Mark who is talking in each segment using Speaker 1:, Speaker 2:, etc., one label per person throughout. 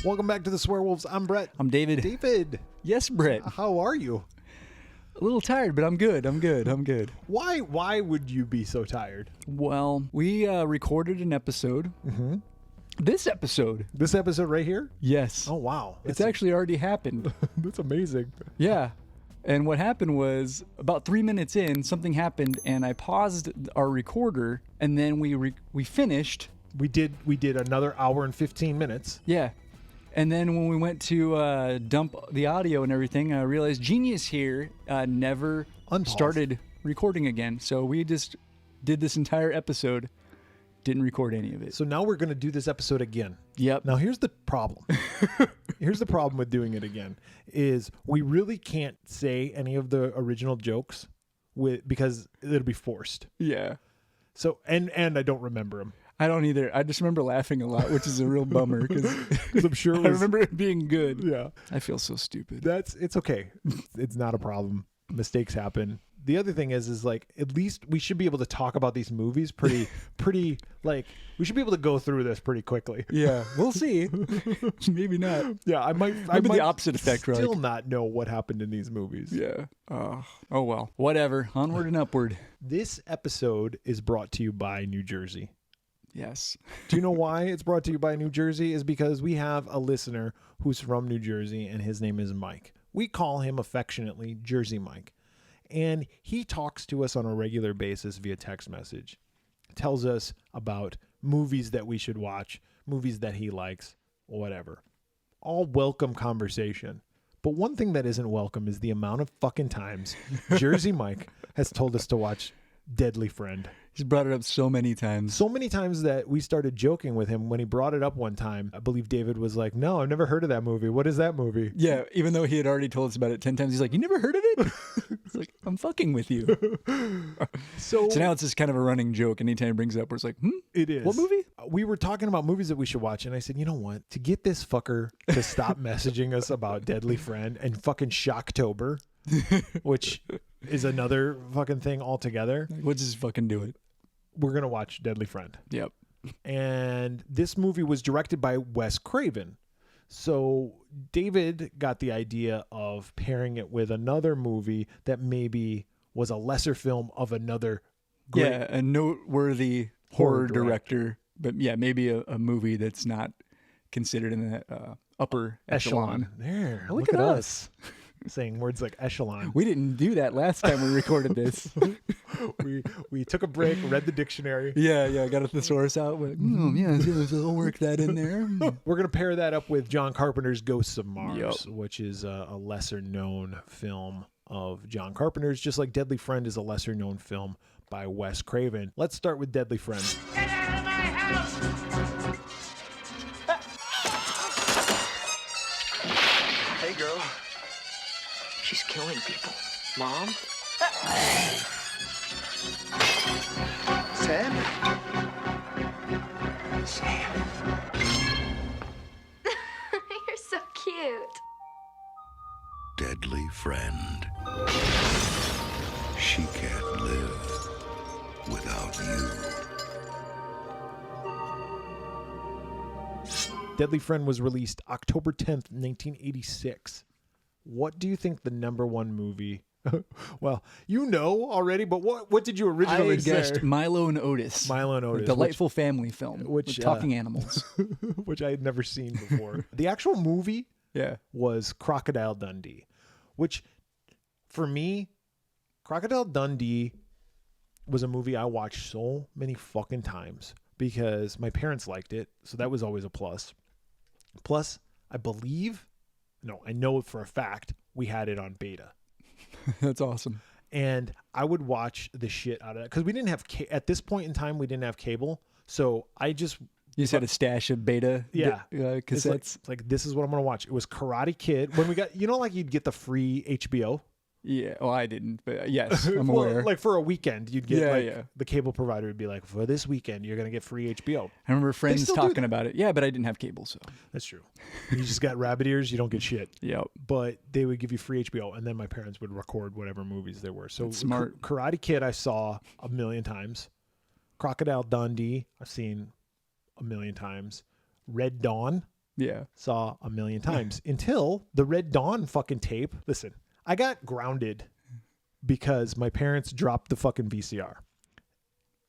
Speaker 1: Welcome back to the Swearwolves. I'm Bret.
Speaker 2: I'm David.
Speaker 1: David.
Speaker 2: Yes, Bret.
Speaker 1: How are you?
Speaker 2: A little tired, but I'm good. I'm good.
Speaker 1: Why would you be so tired?
Speaker 2: Well, we recorded an episode. Mm-hmm. This episode
Speaker 1: right here?
Speaker 2: Yes.
Speaker 1: Oh, wow.
Speaker 2: It's actually already happened.
Speaker 1: That's amazing.
Speaker 2: Yeah. And what happened was about 3 minutes in, something happened, and I paused our recorder, and then we finished.
Speaker 1: We did another hour and 15 minutes.
Speaker 2: Yeah. And then when we went to dump the audio and everything, I realized Genius here never started recording again. So we just did this entire episode, didn't record any of it.
Speaker 1: So now we're going to do this episode again.
Speaker 2: Yep.
Speaker 1: Now here's the problem. Here's the problem with doing it again is we really can't say any of the original jokes because it'll be forced.
Speaker 2: Yeah.
Speaker 1: So and I don't remember them.
Speaker 2: I don't either. I just remember laughing a lot, which is a real bummer because
Speaker 1: I'm sure
Speaker 2: I remember it being good.
Speaker 1: Yeah.
Speaker 2: I feel so stupid.
Speaker 1: It's okay. It's not a problem. Mistakes happen. The other thing is like, at least we should be able to talk about these movies pretty, like, we should be able to go through this pretty quickly.
Speaker 2: Yeah. We'll see. Maybe not.
Speaker 1: Yeah. I might
Speaker 2: the opposite effect,
Speaker 1: still not know what happened in these movies.
Speaker 2: Yeah. Oh well. Whatever. Onward and upward.
Speaker 1: This episode is brought to you by New Jersey.
Speaker 2: Yes.
Speaker 1: Do you know why it's brought to you by New Jersey? Is because we have a listener who's from New Jersey, and his name is Mike. We call him affectionately Jersey Mike. And he talks to us on a regular basis via text message. Tells us about movies that we should watch, movies that he likes, whatever. All welcome conversation. But one thing that isn't welcome is the amount of fucking times Jersey Mike has told us to watch Deadly Friend.
Speaker 2: He's brought it up so many times.
Speaker 1: So many times that we started joking with him when he brought it up one time. I believe David was like, "No, I've never heard of that movie. What is that movie?"
Speaker 2: Yeah, even though he had already told us about it 10 times, he's like, "You never heard of it?" It's like, I'm fucking with you. So now it's just kind of a running joke. Anytime he brings it up, where it's like,
Speaker 1: It is.
Speaker 2: What movie?
Speaker 1: We were talking about movies that we should watch, and I said, you know what? To get this fucker to stop messaging us about Deadly Friend and fucking Shocktober, which is another fucking thing altogether.
Speaker 2: We'll just fucking do it.
Speaker 1: We're going to watch Deadly Friend.
Speaker 2: Yep.
Speaker 1: And this movie was directed by Wes Craven. So David got the idea of pairing it with another movie that maybe was a lesser film of another great
Speaker 2: a noteworthy horror director. But yeah, maybe a movie that's not considered in the upper echelon.
Speaker 1: There, look at us. Saying words like echelon.
Speaker 2: We didn't do that last time we recorded this.
Speaker 1: we took a break, read the dictionary.
Speaker 2: Yeah, got a thesaurus out. I'll work that in there.
Speaker 1: We're going to pair that up with John Carpenter's Ghosts of Mars, which is a lesser known film of John Carpenter's, just like Deadly Friend is a lesser known film by Wes Craven. Let's start with Deadly Friend.
Speaker 3: Get out of my house!
Speaker 4: Hey, girl. She's killing people. Mom? Sam? Sam.
Speaker 5: You're so cute.
Speaker 6: Deadly Friend. She can't live without you.
Speaker 1: Deadly Friend was released October 10th, 1986. What do you think the number one movie? Well, you know already, but what did you originally say?
Speaker 2: I guessed Milo and Otis.
Speaker 1: Milo and Otis.
Speaker 2: A delightful family film with talking animals.
Speaker 1: Which I had never seen before. The actual movie was Crocodile Dundee, which for me, Crocodile Dundee was a movie I watched so many fucking times because my parents liked it. So that was always a plus. Plus, I know for a fact we had it on beta.
Speaker 2: That's awesome.
Speaker 1: And I would watch the shit out of that because we didn't have at this point in time we didn't have cable. So I just
Speaker 2: had a stash of beta cassettes.
Speaker 1: It's like this is what I'm gonna watch. It was Karate Kid when we got like you'd get the free HBO.
Speaker 2: Yeah, well, I didn't, but yes, I'm aware.
Speaker 1: Like for a weekend, you'd get the cable provider would be like, for this weekend, you're going to get free HBO.
Speaker 2: I remember friends talking about it. Yeah, but I didn't have cable, so.
Speaker 1: That's true. You just got rabbit ears, you don't get shit.
Speaker 2: Yep.
Speaker 1: But they would give you free HBO, and then my parents would record whatever movies there were. So
Speaker 2: that's smart.
Speaker 1: Karate Kid I saw 1,000,000 times. Crocodile Dundee I've seen 1,000,000 times. Red Dawn
Speaker 2: Yeah.
Speaker 1: Saw a million times until the Red Dawn fucking tape. Listen, I got grounded because my parents dropped the fucking VCR.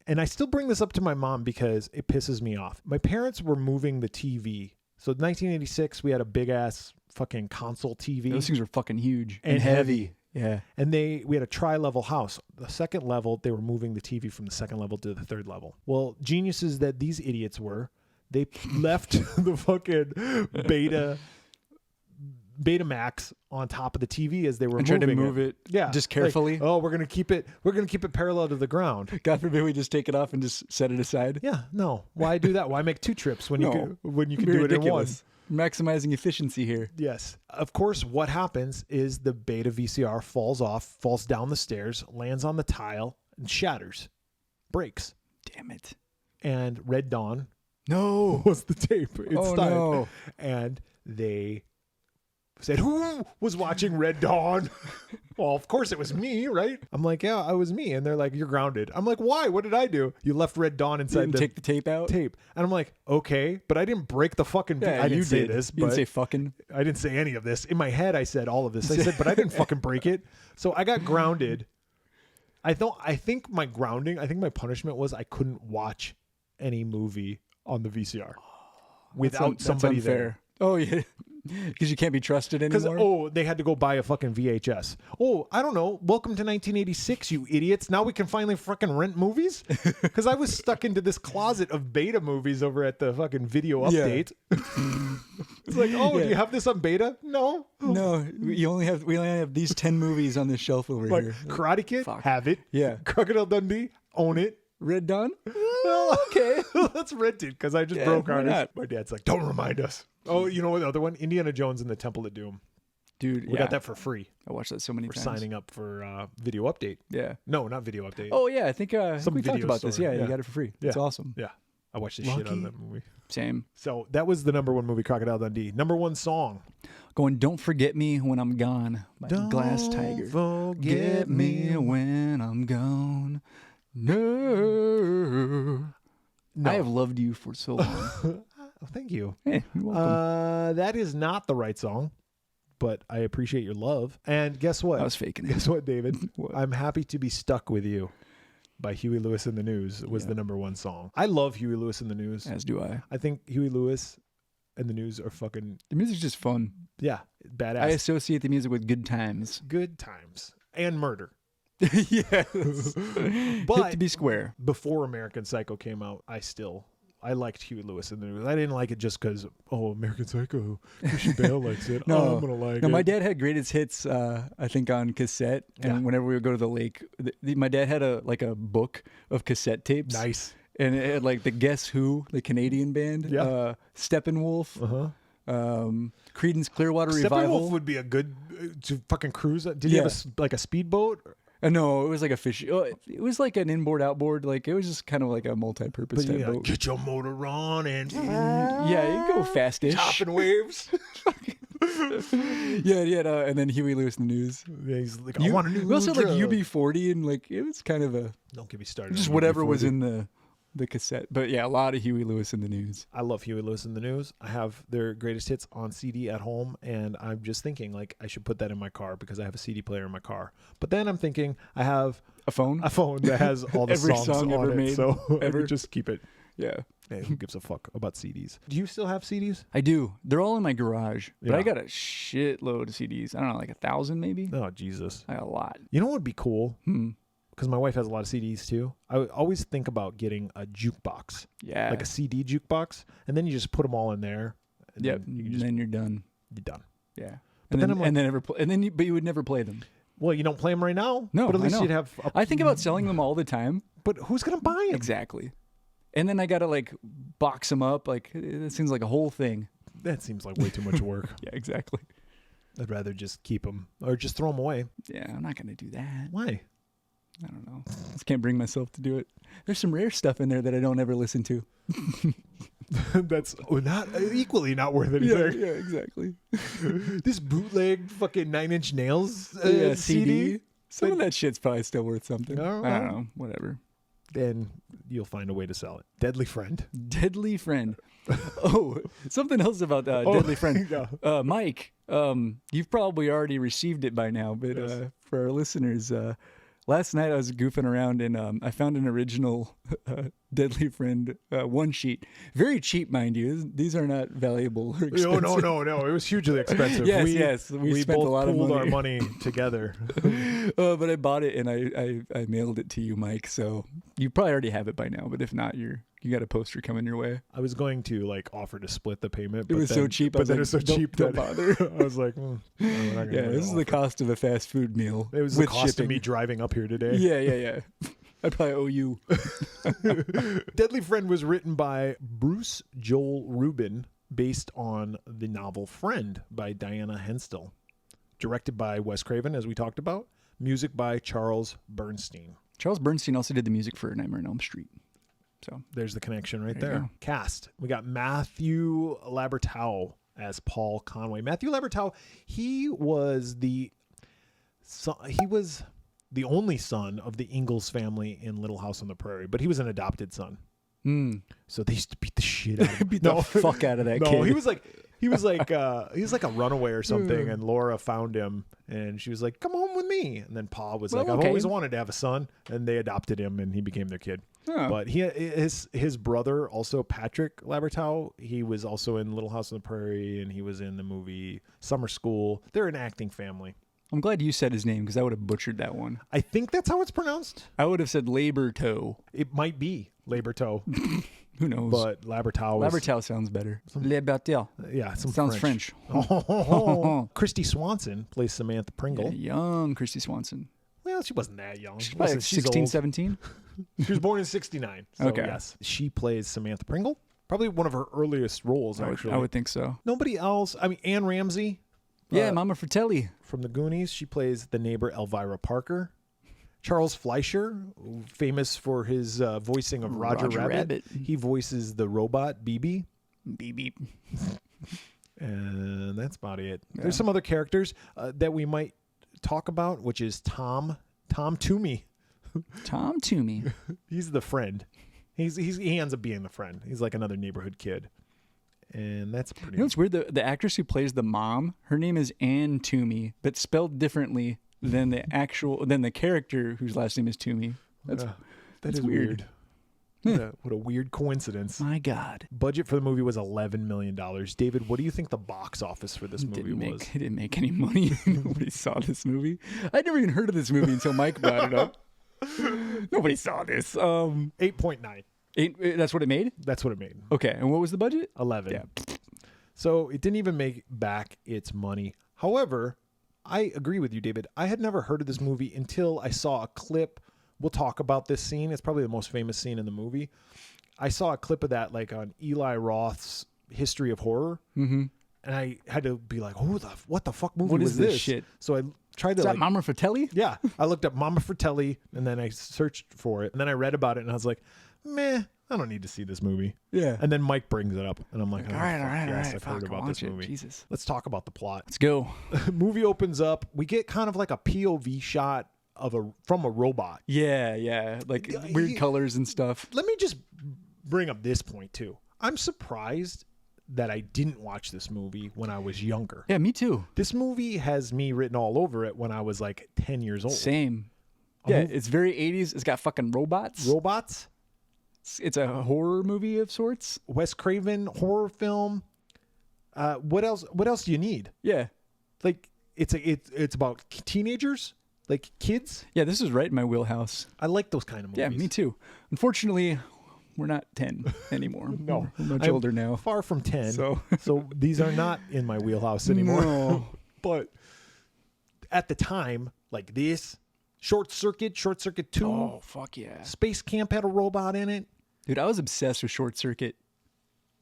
Speaker 1: And I still bring this up to my mom because it pisses me off. My parents were moving the TV. So in 1986, we had a big ass fucking console TV.
Speaker 2: Those things were fucking huge
Speaker 1: and heavy.
Speaker 2: Yeah.
Speaker 1: And we had a tri-level house. The second level, they were moving the TV from the second level to the third level. Well, geniuses that these idiots were, they left the fucking Betamax on top of the TV as they were
Speaker 2: and
Speaker 1: moving
Speaker 2: tried to move it just carefully.
Speaker 1: Like, we're gonna keep it parallel to the ground.
Speaker 2: God forbid we just take it off and just set it aside.
Speaker 1: Yeah, no. Why do that? Why make two trips when you can
Speaker 2: Be
Speaker 1: do
Speaker 2: ridiculous.
Speaker 1: it in one?
Speaker 2: Maximizing efficiency here.
Speaker 1: Yes. Of course, what happens is the beta VCR falls down the stairs, lands on the tile, and shatters. Breaks.
Speaker 2: Damn it.
Speaker 1: And Red Dawn
Speaker 2: No.
Speaker 1: was the tape. It's time.
Speaker 2: No.
Speaker 1: And they said, who was watching Red Dawn? Well, of course it was me, right? I'm like, yeah, I was me. And they're like, you're grounded. I'm like, why? What did I do? You left Red Dawn inside the
Speaker 2: take the tape out?
Speaker 1: tape. And I'm like, okay, but I didn't break the fucking
Speaker 2: Yeah,
Speaker 1: I didn't
Speaker 2: you
Speaker 1: say
Speaker 2: did.
Speaker 1: this,
Speaker 2: You
Speaker 1: but
Speaker 2: didn't say fucking.
Speaker 1: I didn't say any of this. In my head, I said all of this. I said, but I didn't fucking break it. So I got grounded. I think my punishment was I couldn't watch any movie on the VCR without somebody there.
Speaker 2: Oh, yeah. Because you can't be trusted anymore.
Speaker 1: They had to go buy a fucking VHS. Oh, I don't know. Welcome to 1986, you idiots. Now we can finally fucking rent movies? Because I was stuck into this closet of beta movies over at the fucking video update. It's like, do you have this on beta? No.
Speaker 2: No, we only have these 10 movies on this shelf over
Speaker 1: Like,
Speaker 2: here.
Speaker 1: Karate Kid,
Speaker 2: Fuck.
Speaker 1: have it.
Speaker 2: Yeah.
Speaker 1: Crocodile Dundee, own it.
Speaker 2: Red Dawn?
Speaker 1: Well,
Speaker 2: okay.
Speaker 1: Let's rent it because I just
Speaker 2: Yeah,
Speaker 1: broke
Speaker 2: why
Speaker 1: ours.
Speaker 2: not?
Speaker 1: My dad's like, don't remind us. Oh, you know what? The other one? Indiana Jones and the Temple of Doom.
Speaker 2: Dude,
Speaker 1: We got that for free.
Speaker 2: I watched that so many
Speaker 1: We're
Speaker 2: times.
Speaker 1: signing up for video update.
Speaker 2: Yeah.
Speaker 1: No, not video update.
Speaker 2: Oh, yeah. I think we talked
Speaker 1: video
Speaker 2: about this.
Speaker 1: store.
Speaker 2: Yeah,
Speaker 1: Yeah.
Speaker 2: you got it for free.
Speaker 1: Yeah.
Speaker 2: It's awesome.
Speaker 1: Yeah. I watched the shit out of that movie.
Speaker 2: Same.
Speaker 1: So that was the number one movie, Crocodile Dundee. Number one song.
Speaker 2: Going, Don't Forget Me When I'm Gone by Glass Tiger.
Speaker 1: Forget me
Speaker 2: when I'm gone. No. I have loved you for so long.
Speaker 1: Oh, thank you.
Speaker 2: Hey, you're welcome.
Speaker 1: That is not the right song, but I appreciate your love. And guess what?
Speaker 2: I was faking it.
Speaker 1: Guess what, David?
Speaker 2: What?
Speaker 1: I'm happy to be stuck with you by Huey Lewis and the News was the number one song. I love Huey Lewis and the News.
Speaker 2: As do I.
Speaker 1: I think Huey Lewis and the News are fucking,
Speaker 2: The music's just fun.
Speaker 1: yeah, badass.
Speaker 2: I associate the music with good times.
Speaker 1: Good times and murder.
Speaker 2: Yes.
Speaker 1: But
Speaker 2: Hit to be square.
Speaker 1: before American Psycho came out, I liked Huey Lewis and the News. I didn't like it just because, American Psycho, Christian Bale likes it. I'm going to like it.
Speaker 2: My dad had greatest hits, I think, on cassette. And whenever we would go to the lake, my dad had a book of cassette tapes.
Speaker 1: Nice.
Speaker 2: And it had like the Guess Who, the Canadian band.
Speaker 1: Yeah.
Speaker 2: Steppenwolf.
Speaker 1: Uh-huh.
Speaker 2: Creedence Clearwater Revival.
Speaker 1: Steppenwolf would be a good to fucking cruise. Did he have a speedboat?
Speaker 2: No, it was like a fish. It was like an inboard outboard. Like it was just kind of like a multi-purpose type boat.
Speaker 1: Get your motor on and
Speaker 2: Yeah, you go fastish.
Speaker 1: chopping waves.
Speaker 2: Yeah, and then Huey Lewis in the News.
Speaker 1: Yeah, he's like, I want a new
Speaker 2: We also had like
Speaker 1: drug.
Speaker 2: UB40 and like it was kind of a
Speaker 1: Don't get me started.
Speaker 2: just
Speaker 1: on
Speaker 2: whatever
Speaker 1: UB40.
Speaker 2: was in the cassette. But yeah, a lot of Huey Lewis in the News.
Speaker 1: I love Huey Lewis and the News. I have their greatest hits on CD at home, and I'm just thinking like I should put that in my car because I have a CD player in my car. But then I'm thinking I have
Speaker 2: A phone?
Speaker 1: a phone that has all the
Speaker 2: Every
Speaker 1: songs
Speaker 2: song
Speaker 1: on
Speaker 2: ever
Speaker 1: it,
Speaker 2: made,
Speaker 1: so I
Speaker 2: ever.
Speaker 1: could just keep it.
Speaker 2: Yeah.
Speaker 1: Hey, who gives a fuck about CDs? Do you still have CDs?
Speaker 2: I do. They're all in my garage. But
Speaker 1: Yeah.
Speaker 2: I got a shitload of CDs. I don't know, like 1,000 maybe?
Speaker 1: Oh Jesus!
Speaker 2: I got a lot.
Speaker 1: You know what would be cool?
Speaker 2: Hmm.
Speaker 1: Because my wife has a lot of CDs too. I would always think about getting a jukebox,
Speaker 2: Yeah.
Speaker 1: like a CD jukebox, and then you just put them all in there. And
Speaker 2: Yep.
Speaker 1: then you can
Speaker 2: And
Speaker 1: just,
Speaker 2: then you're done.
Speaker 1: you're done.
Speaker 2: Yeah.
Speaker 1: But then I'm like-
Speaker 2: but you would never play them.
Speaker 1: Well, you don't play them right now.
Speaker 2: No,
Speaker 1: but at
Speaker 2: I
Speaker 1: least
Speaker 2: know.
Speaker 1: you'd have.
Speaker 2: I think about selling them all the time.
Speaker 1: But who's gonna buy them?
Speaker 2: Exactly. And then I gotta like box them up. Like it seems like a whole thing.
Speaker 1: That seems like way too much work.
Speaker 2: Yeah, exactly.
Speaker 1: I'd rather just keep them or just throw them away.
Speaker 2: Yeah, I'm not gonna do that.
Speaker 1: Why?
Speaker 2: I don't know. Just can't bring myself to do it. There's some rare stuff in there that I don't ever listen to.
Speaker 1: That's not equally not worth anything.
Speaker 2: Yeah, exactly.
Speaker 1: This bootleg fucking 9 Inch Nails
Speaker 2: Yeah,
Speaker 1: CD.
Speaker 2: Some of that shit's probably still worth something.
Speaker 1: I don't
Speaker 2: know. Whatever.
Speaker 1: Then you'll find a way to sell it. Deadly Friend.
Speaker 2: Deadly Friend. Oh, something else about Deadly Friend.
Speaker 1: Yeah.
Speaker 2: Mike, you've probably already received it by now, but for our listeners, last night I was goofing around and I found an original Deadly Friend one sheet. Very cheap, mind you. These are not valuable or expensive.
Speaker 1: No. It was hugely expensive.
Speaker 2: Yes. We spent
Speaker 1: both
Speaker 2: a lot of
Speaker 1: pooled
Speaker 2: money.
Speaker 1: our money together.
Speaker 2: But I bought it and I mailed it to you, Mike. So you probably already have it by now. But if not, you got a poster coming your way.
Speaker 1: I was going to offer to split the payment.
Speaker 2: It was so cheap.
Speaker 1: But then
Speaker 2: it
Speaker 1: it's so cheap
Speaker 2: don't
Speaker 1: that
Speaker 2: bother.
Speaker 1: I was like, no, we're not gonna
Speaker 2: Yeah, this is the cost of a fast food meal.
Speaker 1: It was the
Speaker 2: with
Speaker 1: cost
Speaker 2: shipping.
Speaker 1: of me driving up here today.
Speaker 2: Yeah. I probably owe you.
Speaker 1: Deadly Friend was written by Bruce Joel Rubin, based on the novel Friend by Diana Henstill. Directed by Wes Craven, as we talked about. Music by Charles Bernstein.
Speaker 2: Charles Bernstein also did the music for Nightmare on Elm Street. So
Speaker 1: There's the connection right
Speaker 2: There you
Speaker 1: there.
Speaker 2: go.
Speaker 1: Cast. We got Matthew Labertau as Paul Conway. Matthew Labertau, he was the only son of the Ingalls family in Little House on the Prairie, but he was an adopted son. So they used to beat the shit out of him.
Speaker 2: beat the fuck out of that
Speaker 1: No,
Speaker 2: kid.
Speaker 1: he was like a runaway or something, and Laura found him and she was like, "Come home with me." And then Pa was like, "I've
Speaker 2: okay.
Speaker 1: always wanted to have a son," and they adopted him and he became their kid.
Speaker 2: Oh.
Speaker 1: But his brother, also Patrick Labertau, he was also in Little House on the Prairie, and he was in the movie Summer School. They're an acting family.
Speaker 2: I'm glad you said his name because I would have butchered that one.
Speaker 1: I think that's how it's pronounced.
Speaker 2: I would have said Labertau.
Speaker 1: It might be Labertau,
Speaker 2: Who knows?
Speaker 1: but Labertau is...
Speaker 2: Labertau sounds better. Labertau.
Speaker 1: Yeah, some
Speaker 2: Sounds French.
Speaker 1: Christy Swanson plays Samantha Pringle.
Speaker 2: Yeah, young Christy Swanson.
Speaker 1: Well, she wasn't that young.
Speaker 2: She's probably like
Speaker 1: She's
Speaker 2: 16,
Speaker 1: old.
Speaker 2: 17.
Speaker 1: She was born in 69. So
Speaker 2: Okay.
Speaker 1: yes. She plays Samantha Pringle. Probably one of her earliest roles, actually.
Speaker 2: I would think so.
Speaker 1: Nobody else. I mean, Anne Ramsey.
Speaker 2: Yeah, Mama Fratelli.
Speaker 1: From the Goonies. She plays the neighbor Elvira Parker. Charles Fleischer, famous for his voicing of Roger Rabbit. He voices the robot BB.
Speaker 2: Beep beep.
Speaker 1: And that's about it. Yeah. There's some other characters that we might talk about, which is Tom Toomey.
Speaker 2: Tom Toomey.
Speaker 1: He's the friend. He ends up being the friend. He's like another neighborhood kid. And that's pretty...
Speaker 2: You know what's weird? The actress who plays the mom, her name is Anne Toomey, but spelled differently than the character whose last name is Toomey. That's weird.
Speaker 1: What a weird coincidence.
Speaker 2: My God.
Speaker 1: Budget for the movie was $11 million. David, what do you think the box office for this movie was?
Speaker 2: It didn't make any money. Nobody saw this movie. I'd never even heard of this movie until Mike brought it up. Nobody saw this.
Speaker 1: 8.9.
Speaker 2: That's what it made?
Speaker 1: That's what it made.
Speaker 2: Okay. And what was the budget?
Speaker 1: 11.
Speaker 2: Yeah.
Speaker 1: So it didn't even make back its money. However, I agree with you, David. I had never heard of this movie until I saw a clip. We'll talk about this scene. It's probably the most famous scene in the movie. I saw a clip of that on Eli Roth's History of Horror. Mm-hmm. And I had to be like, what the fuck movie was this?
Speaker 2: Shit?
Speaker 1: So I tried to...
Speaker 2: Is that Mama Fratelli?
Speaker 1: Yeah. I looked up Mama Fratelli, and then I searched for it. And then I read about it, and I was like, meh, I don't need to see this movie.
Speaker 2: Yeah.
Speaker 1: And then Mike brings it up, and I'm like,
Speaker 2: all right.
Speaker 1: I've
Speaker 2: Fuck,
Speaker 1: heard about this movie.
Speaker 2: Jesus.
Speaker 1: Let's talk about the plot.
Speaker 2: Let's go.
Speaker 1: Movie opens up. We get kind of like a POV shot from a robot.
Speaker 2: Yeah. Like weird colors and stuff.
Speaker 1: Let me just bring up this point, too. I'm surprised that I didn't watch this movie when I was younger.
Speaker 2: Yeah, me too.
Speaker 1: This movie has me written all over it when I was 10 years old.
Speaker 2: Same. Yeah, it's very 80s. It's got fucking robots.
Speaker 1: Robots?
Speaker 2: It's a horror movie of sorts.
Speaker 1: Wes Craven horror film. What else do you need?
Speaker 2: Yeah.
Speaker 1: It's about teenagers, kids.
Speaker 2: Yeah, this is right in my wheelhouse.
Speaker 1: I like those kind of movies.
Speaker 2: Yeah, me too. Unfortunately, we're not 10 anymore.
Speaker 1: No.
Speaker 2: We're much older now.
Speaker 1: Far from 10.
Speaker 2: So
Speaker 1: these are not in my wheelhouse anymore.
Speaker 2: No.
Speaker 1: But at the time, this, Short Circuit 2.
Speaker 2: Oh, fuck yeah.
Speaker 1: Space Camp had a robot in it.
Speaker 2: Dude, I was obsessed with Short Circuit.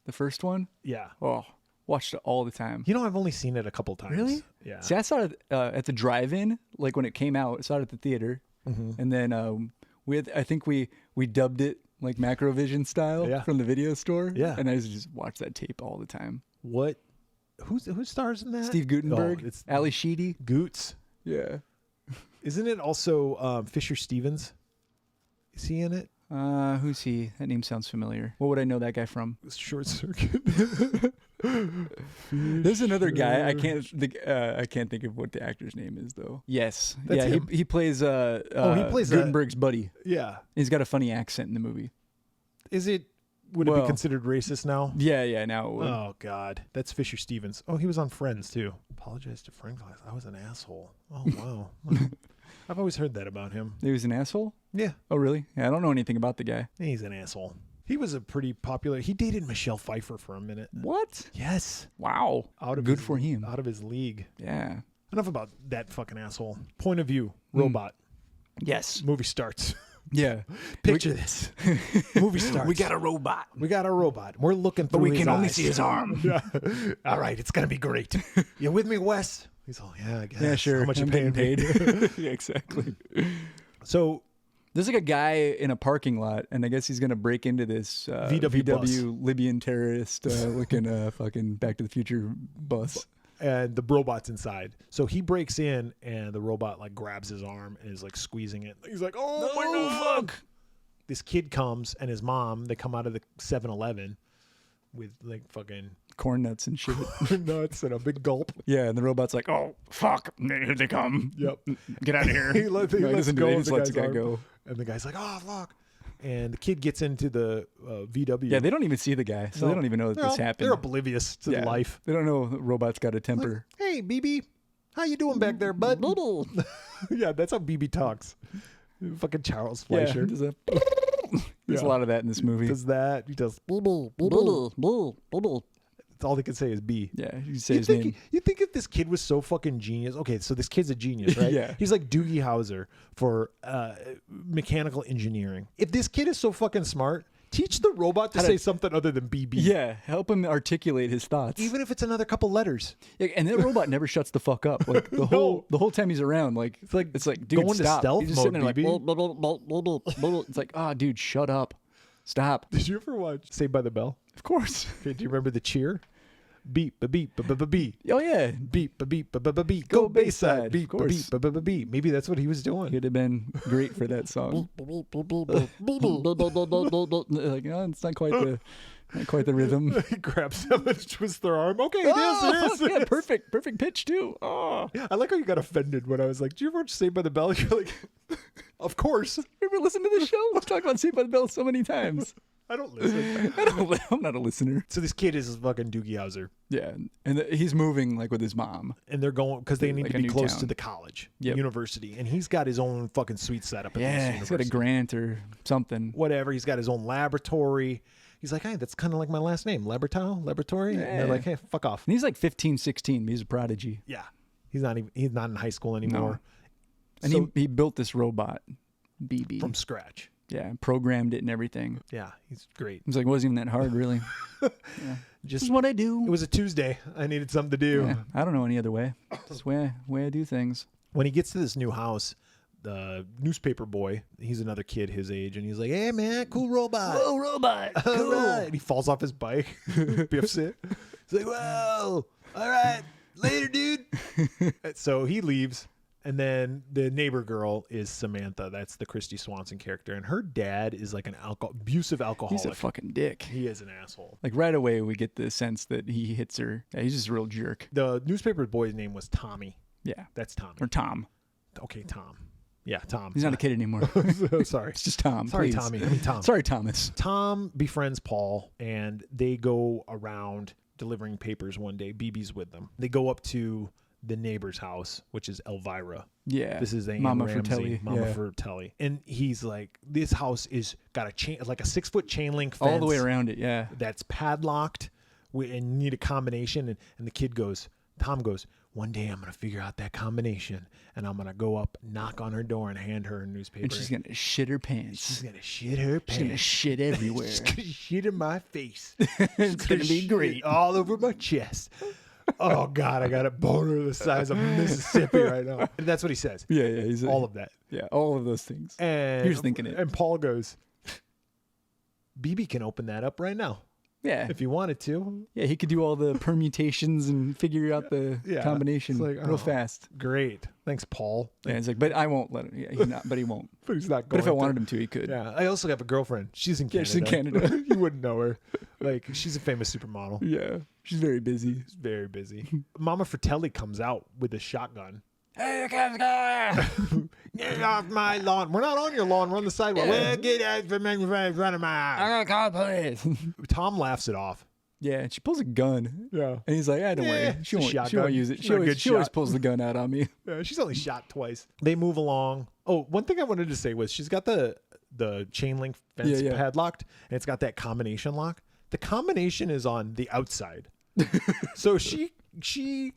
Speaker 2: The first one?
Speaker 1: Yeah.
Speaker 2: Oh, watched it all the time.
Speaker 1: I've only seen it a couple times.
Speaker 2: Really?
Speaker 1: Yeah.
Speaker 2: See, I saw it at the drive-in, when it came out. I saw it at the theater. Mm-hmm. And then I think we dubbed it Macrovision style from the video store.
Speaker 1: Yeah.
Speaker 2: And I just watched that tape all the time.
Speaker 1: What? Who stars in that?
Speaker 2: Steve Guttenberg.
Speaker 1: Oh, it's
Speaker 2: Ali Sheedy.
Speaker 1: Goots.
Speaker 2: Yeah.
Speaker 1: Isn't it also Fisher Stevens? Is he in it?
Speaker 2: Who's he? That name sounds familiar. What would I know that guy from?
Speaker 1: Short Circuit.
Speaker 2: There's another guy. I can't think of what the actor's name is though. Yes.
Speaker 1: That's him.
Speaker 2: He plays
Speaker 1: he plays
Speaker 2: Gutenberg's buddy.
Speaker 1: Yeah.
Speaker 2: He's got a funny accent in the movie.
Speaker 1: Would it be considered racist now?
Speaker 2: Yeah, now it would.
Speaker 1: Oh, God. That's Fisher Stevens. Oh, he was on Friends, too. Apologize to friend class. I was an asshole. Oh, wow. I've always heard that about him.
Speaker 2: He was an asshole?
Speaker 1: Yeah.
Speaker 2: Oh, really? Yeah, I don't know anything about the guy.
Speaker 1: He's an asshole. He was a pretty popular... He dated Michelle Pfeiffer for a minute.
Speaker 2: What?
Speaker 1: Yes.
Speaker 2: Wow. Good for him.
Speaker 1: Out of his league.
Speaker 2: Yeah.
Speaker 1: Enough about that fucking asshole. Point of view. Robot.
Speaker 2: Yes.
Speaker 1: Movie starts.
Speaker 2: Yeah.
Speaker 1: Picture this. Movie starts.
Speaker 2: We got a robot.
Speaker 1: We're looking through
Speaker 2: But we
Speaker 1: his
Speaker 2: can only
Speaker 1: eyes.
Speaker 2: see his arm.
Speaker 1: Yeah. All right, it's going to be great. You with me, Wes? He's all, yeah, I guess.
Speaker 2: Yeah, sure.
Speaker 1: How much you
Speaker 2: I'm
Speaker 1: paying
Speaker 2: getting
Speaker 1: me?
Speaker 2: paid. Yeah, exactly.
Speaker 1: So
Speaker 2: there's like a guy in a parking lot, and I guess he's going to break into this
Speaker 1: VW
Speaker 2: Libyan terrorist looking fucking Back to the Future bus.
Speaker 1: And the robot's inside. So he breaks in, and the robot like grabs his arm and is like squeezing it. He's like, oh, my God.
Speaker 2: Fuck.
Speaker 1: This kid comes, and his mom, they come out of the 7-Eleven with like fucking
Speaker 2: Corn nuts and shit.
Speaker 1: nuts and a big gulp.
Speaker 2: Yeah, and the robot's like, oh, fuck. Here they come.
Speaker 1: Yep.
Speaker 2: Get out of here.
Speaker 1: he lets
Speaker 2: doesn't
Speaker 1: go.
Speaker 2: do it. He
Speaker 1: of
Speaker 2: just
Speaker 1: the
Speaker 2: lets the
Speaker 1: guy's
Speaker 2: guy
Speaker 1: arm.
Speaker 2: go.
Speaker 1: And the guy's like, oh, fuck. And the kid gets into the VW.
Speaker 2: Yeah, they don't even see the guy, so they don't even know that this happened.
Speaker 1: They're oblivious to life.
Speaker 2: They don't know the robot's got a temper.
Speaker 1: Like, hey, BB, how you doing back there, bud? Yeah, that's how BB talks. Fucking Charles Fleischer.
Speaker 2: Yeah, there's a lot of that in this movie.
Speaker 1: He does that. He does. That's all they can say is B.
Speaker 2: Yeah, you say his name.
Speaker 1: You think if this kid was so fucking genius? Okay, so this kid's a genius, right?
Speaker 2: Yeah.
Speaker 1: He's like Doogie Howser for mechanical engineering. If this kid is so fucking smart, teach the robot to say something other than BB.
Speaker 2: Yeah, help him articulate his thoughts.
Speaker 1: Even if it's another couple letters.
Speaker 2: Yeah, and that robot never shuts the fuck up. Like the whole time he's around, like it's like dude,
Speaker 1: going to
Speaker 2: stop.
Speaker 1: stealth
Speaker 2: He's just
Speaker 1: mode,
Speaker 2: sitting there
Speaker 1: BB.
Speaker 2: like blah, blah, blah, blah, blah, blah, blah. It's like, oh dude, shut up. Stop.
Speaker 1: Did you ever watch Saved by the Bell?
Speaker 2: Of course.
Speaker 1: Okay, do you remember the cheer? Beep, ba beep, ba ba ba beep.
Speaker 2: Oh yeah.
Speaker 1: Beep, ba beep, ba ba ba beep.
Speaker 2: Go
Speaker 1: Go Bayside.
Speaker 2: Bayside,
Speaker 1: Beep,
Speaker 2: of
Speaker 1: ba
Speaker 2: course.
Speaker 1: beep, ba ba ba beep. Maybe that's what he was doing.
Speaker 2: He'd have been great for that song. Like, oh, it's not quite the rhythm.
Speaker 1: He grabs them and twists their arm. Okay, it
Speaker 2: Oh,
Speaker 1: is.
Speaker 2: yeah, perfect pitch too. Oh,
Speaker 1: I like how you got offended when I was like, "Do you ever watch Saved by the Bell?" You're like, "Of course."
Speaker 2: remember listening to the show? We've talked about Saved by the Bell so many times.
Speaker 1: I don't listen.
Speaker 2: I'm not a listener.
Speaker 1: So this kid is fucking Doogie Howser,
Speaker 2: Yeah, and he's moving like with his mom.
Speaker 1: and they're going because they need
Speaker 2: Like
Speaker 1: to
Speaker 2: a
Speaker 1: be
Speaker 2: new
Speaker 1: close
Speaker 2: town.
Speaker 1: to the college,
Speaker 2: Yep.
Speaker 1: university, and he's got his own fucking suite set up. At
Speaker 2: Yeah,
Speaker 1: this
Speaker 2: he's got a
Speaker 1: university.
Speaker 2: grant or something.
Speaker 1: Whatever. He's got his own laboratory. He's like, hey, that's kind of like my last name, Laboratory. And they're
Speaker 2: Yeah.
Speaker 1: like, hey, fuck off.
Speaker 2: And he's like 15, 16. He's a prodigy.
Speaker 1: Yeah, he's not in high school anymore.
Speaker 2: And
Speaker 1: So-
Speaker 2: he built this robot, BB.
Speaker 1: From scratch.
Speaker 2: Yeah, programmed it and everything.
Speaker 1: Yeah, he's great.
Speaker 2: It was like, it wasn't even that hard, really.
Speaker 1: Just
Speaker 2: This is what I do.
Speaker 1: it was a Tuesday. I needed something to do.
Speaker 2: Yeah, I don't know any other way. This way I do things.
Speaker 1: When he gets to this new house, the newspaper boy, he's another kid his age, and he's like, hey man, cool robot.
Speaker 2: Whoa, robot.
Speaker 1: All
Speaker 2: Cool.
Speaker 1: right. And he falls off his bike. Biffs it. He's like, whoa, all right, later, dude. So he leaves. And then the neighbor girl is Samantha. That's the Christy Swanson character. And her dad is like an abusive alcoholic.
Speaker 2: He's a fucking dick.
Speaker 1: He is an asshole.
Speaker 2: Like right away, we get the sense that he hits her. Yeah, he's just a real jerk.
Speaker 1: The newspaper boy's name was Tommy.
Speaker 2: Yeah.
Speaker 1: That's Tommy.
Speaker 2: Or Tom.
Speaker 1: Okay, Tom. Yeah, Tom.
Speaker 2: He's not a kid anymore.
Speaker 1: Sorry.
Speaker 2: It's just Tom.
Speaker 1: Sorry,
Speaker 2: please.
Speaker 1: Tommy. I mean, Tom.
Speaker 2: Sorry, Thomas.
Speaker 1: Tom befriends Paul, and they go around delivering papers one day. BB's with them. They go up to the neighbor's house, which is Elvira.
Speaker 2: Yeah.
Speaker 1: This is
Speaker 2: Mama
Speaker 1: Ramsey,
Speaker 2: Fratelli.
Speaker 1: Mama
Speaker 2: Yeah.
Speaker 1: Fratelli. And he's like, this house is got a chain, like a 6-foot chain link fence.
Speaker 2: All the way around it, yeah.
Speaker 1: That's padlocked and you need a combination. And the kid goes, Tom goes, one day I'm going to figure out that combination and I'm going to go up, knock on her door and hand her a newspaper.
Speaker 2: And she's going to shit her pants.
Speaker 1: She's going to shit her pants.
Speaker 2: She's going to shit everywhere.
Speaker 1: She's going to shit in my face.
Speaker 2: It's going to be great.
Speaker 1: All over my chest. Oh, God, I got a boner the size of Mississippi right now. And that's what he says.
Speaker 2: Yeah, yeah. He's
Speaker 1: All of that.
Speaker 2: Yeah, all of those things.
Speaker 1: And
Speaker 2: He was thinking it.
Speaker 1: And Paul goes, BB can open that up right now.
Speaker 2: Yeah.
Speaker 1: if he wanted to.
Speaker 2: Yeah, he could do all the permutations and figure out the combination
Speaker 1: It's like,
Speaker 2: real
Speaker 1: oh,
Speaker 2: fast.
Speaker 1: Great. Thanks, Paul.
Speaker 2: Yeah, it's like, but I won't let him. Yeah, he's not, but he won't.
Speaker 1: But he's not
Speaker 2: But
Speaker 1: going
Speaker 2: if I
Speaker 1: to.
Speaker 2: wanted him to, he could.
Speaker 1: Yeah. I also have a girlfriend. She's in Canada.
Speaker 2: Yeah, she's in Canada.
Speaker 1: You wouldn't know her. Like, she's a famous supermodel.
Speaker 2: Yeah, she's very busy.
Speaker 1: She's very busy. Mama Fratelli comes out with a shotgun.
Speaker 2: Hey, guys,
Speaker 1: Get off my lawn. We're not on your lawn. We're on the sidewalk. Well, get out from in front of my
Speaker 2: I
Speaker 1: house.
Speaker 2: gotta call the police.
Speaker 1: Tom laughs it off.
Speaker 2: Yeah, and she pulls a gun.
Speaker 1: Yeah.
Speaker 2: And he's like, don't
Speaker 1: Yeah,
Speaker 2: worry.
Speaker 1: it's a
Speaker 2: She
Speaker 1: shotgun.
Speaker 2: won't use it.
Speaker 1: It's not a good
Speaker 2: She always
Speaker 1: shot.
Speaker 2: pulls the gun out on me.
Speaker 1: She's only shot twice. They move along. Oh, one thing I wanted to say was she's got the chain link fence
Speaker 2: Yeah.
Speaker 1: padlocked, and it's got that combination lock. The combination is on the outside. So she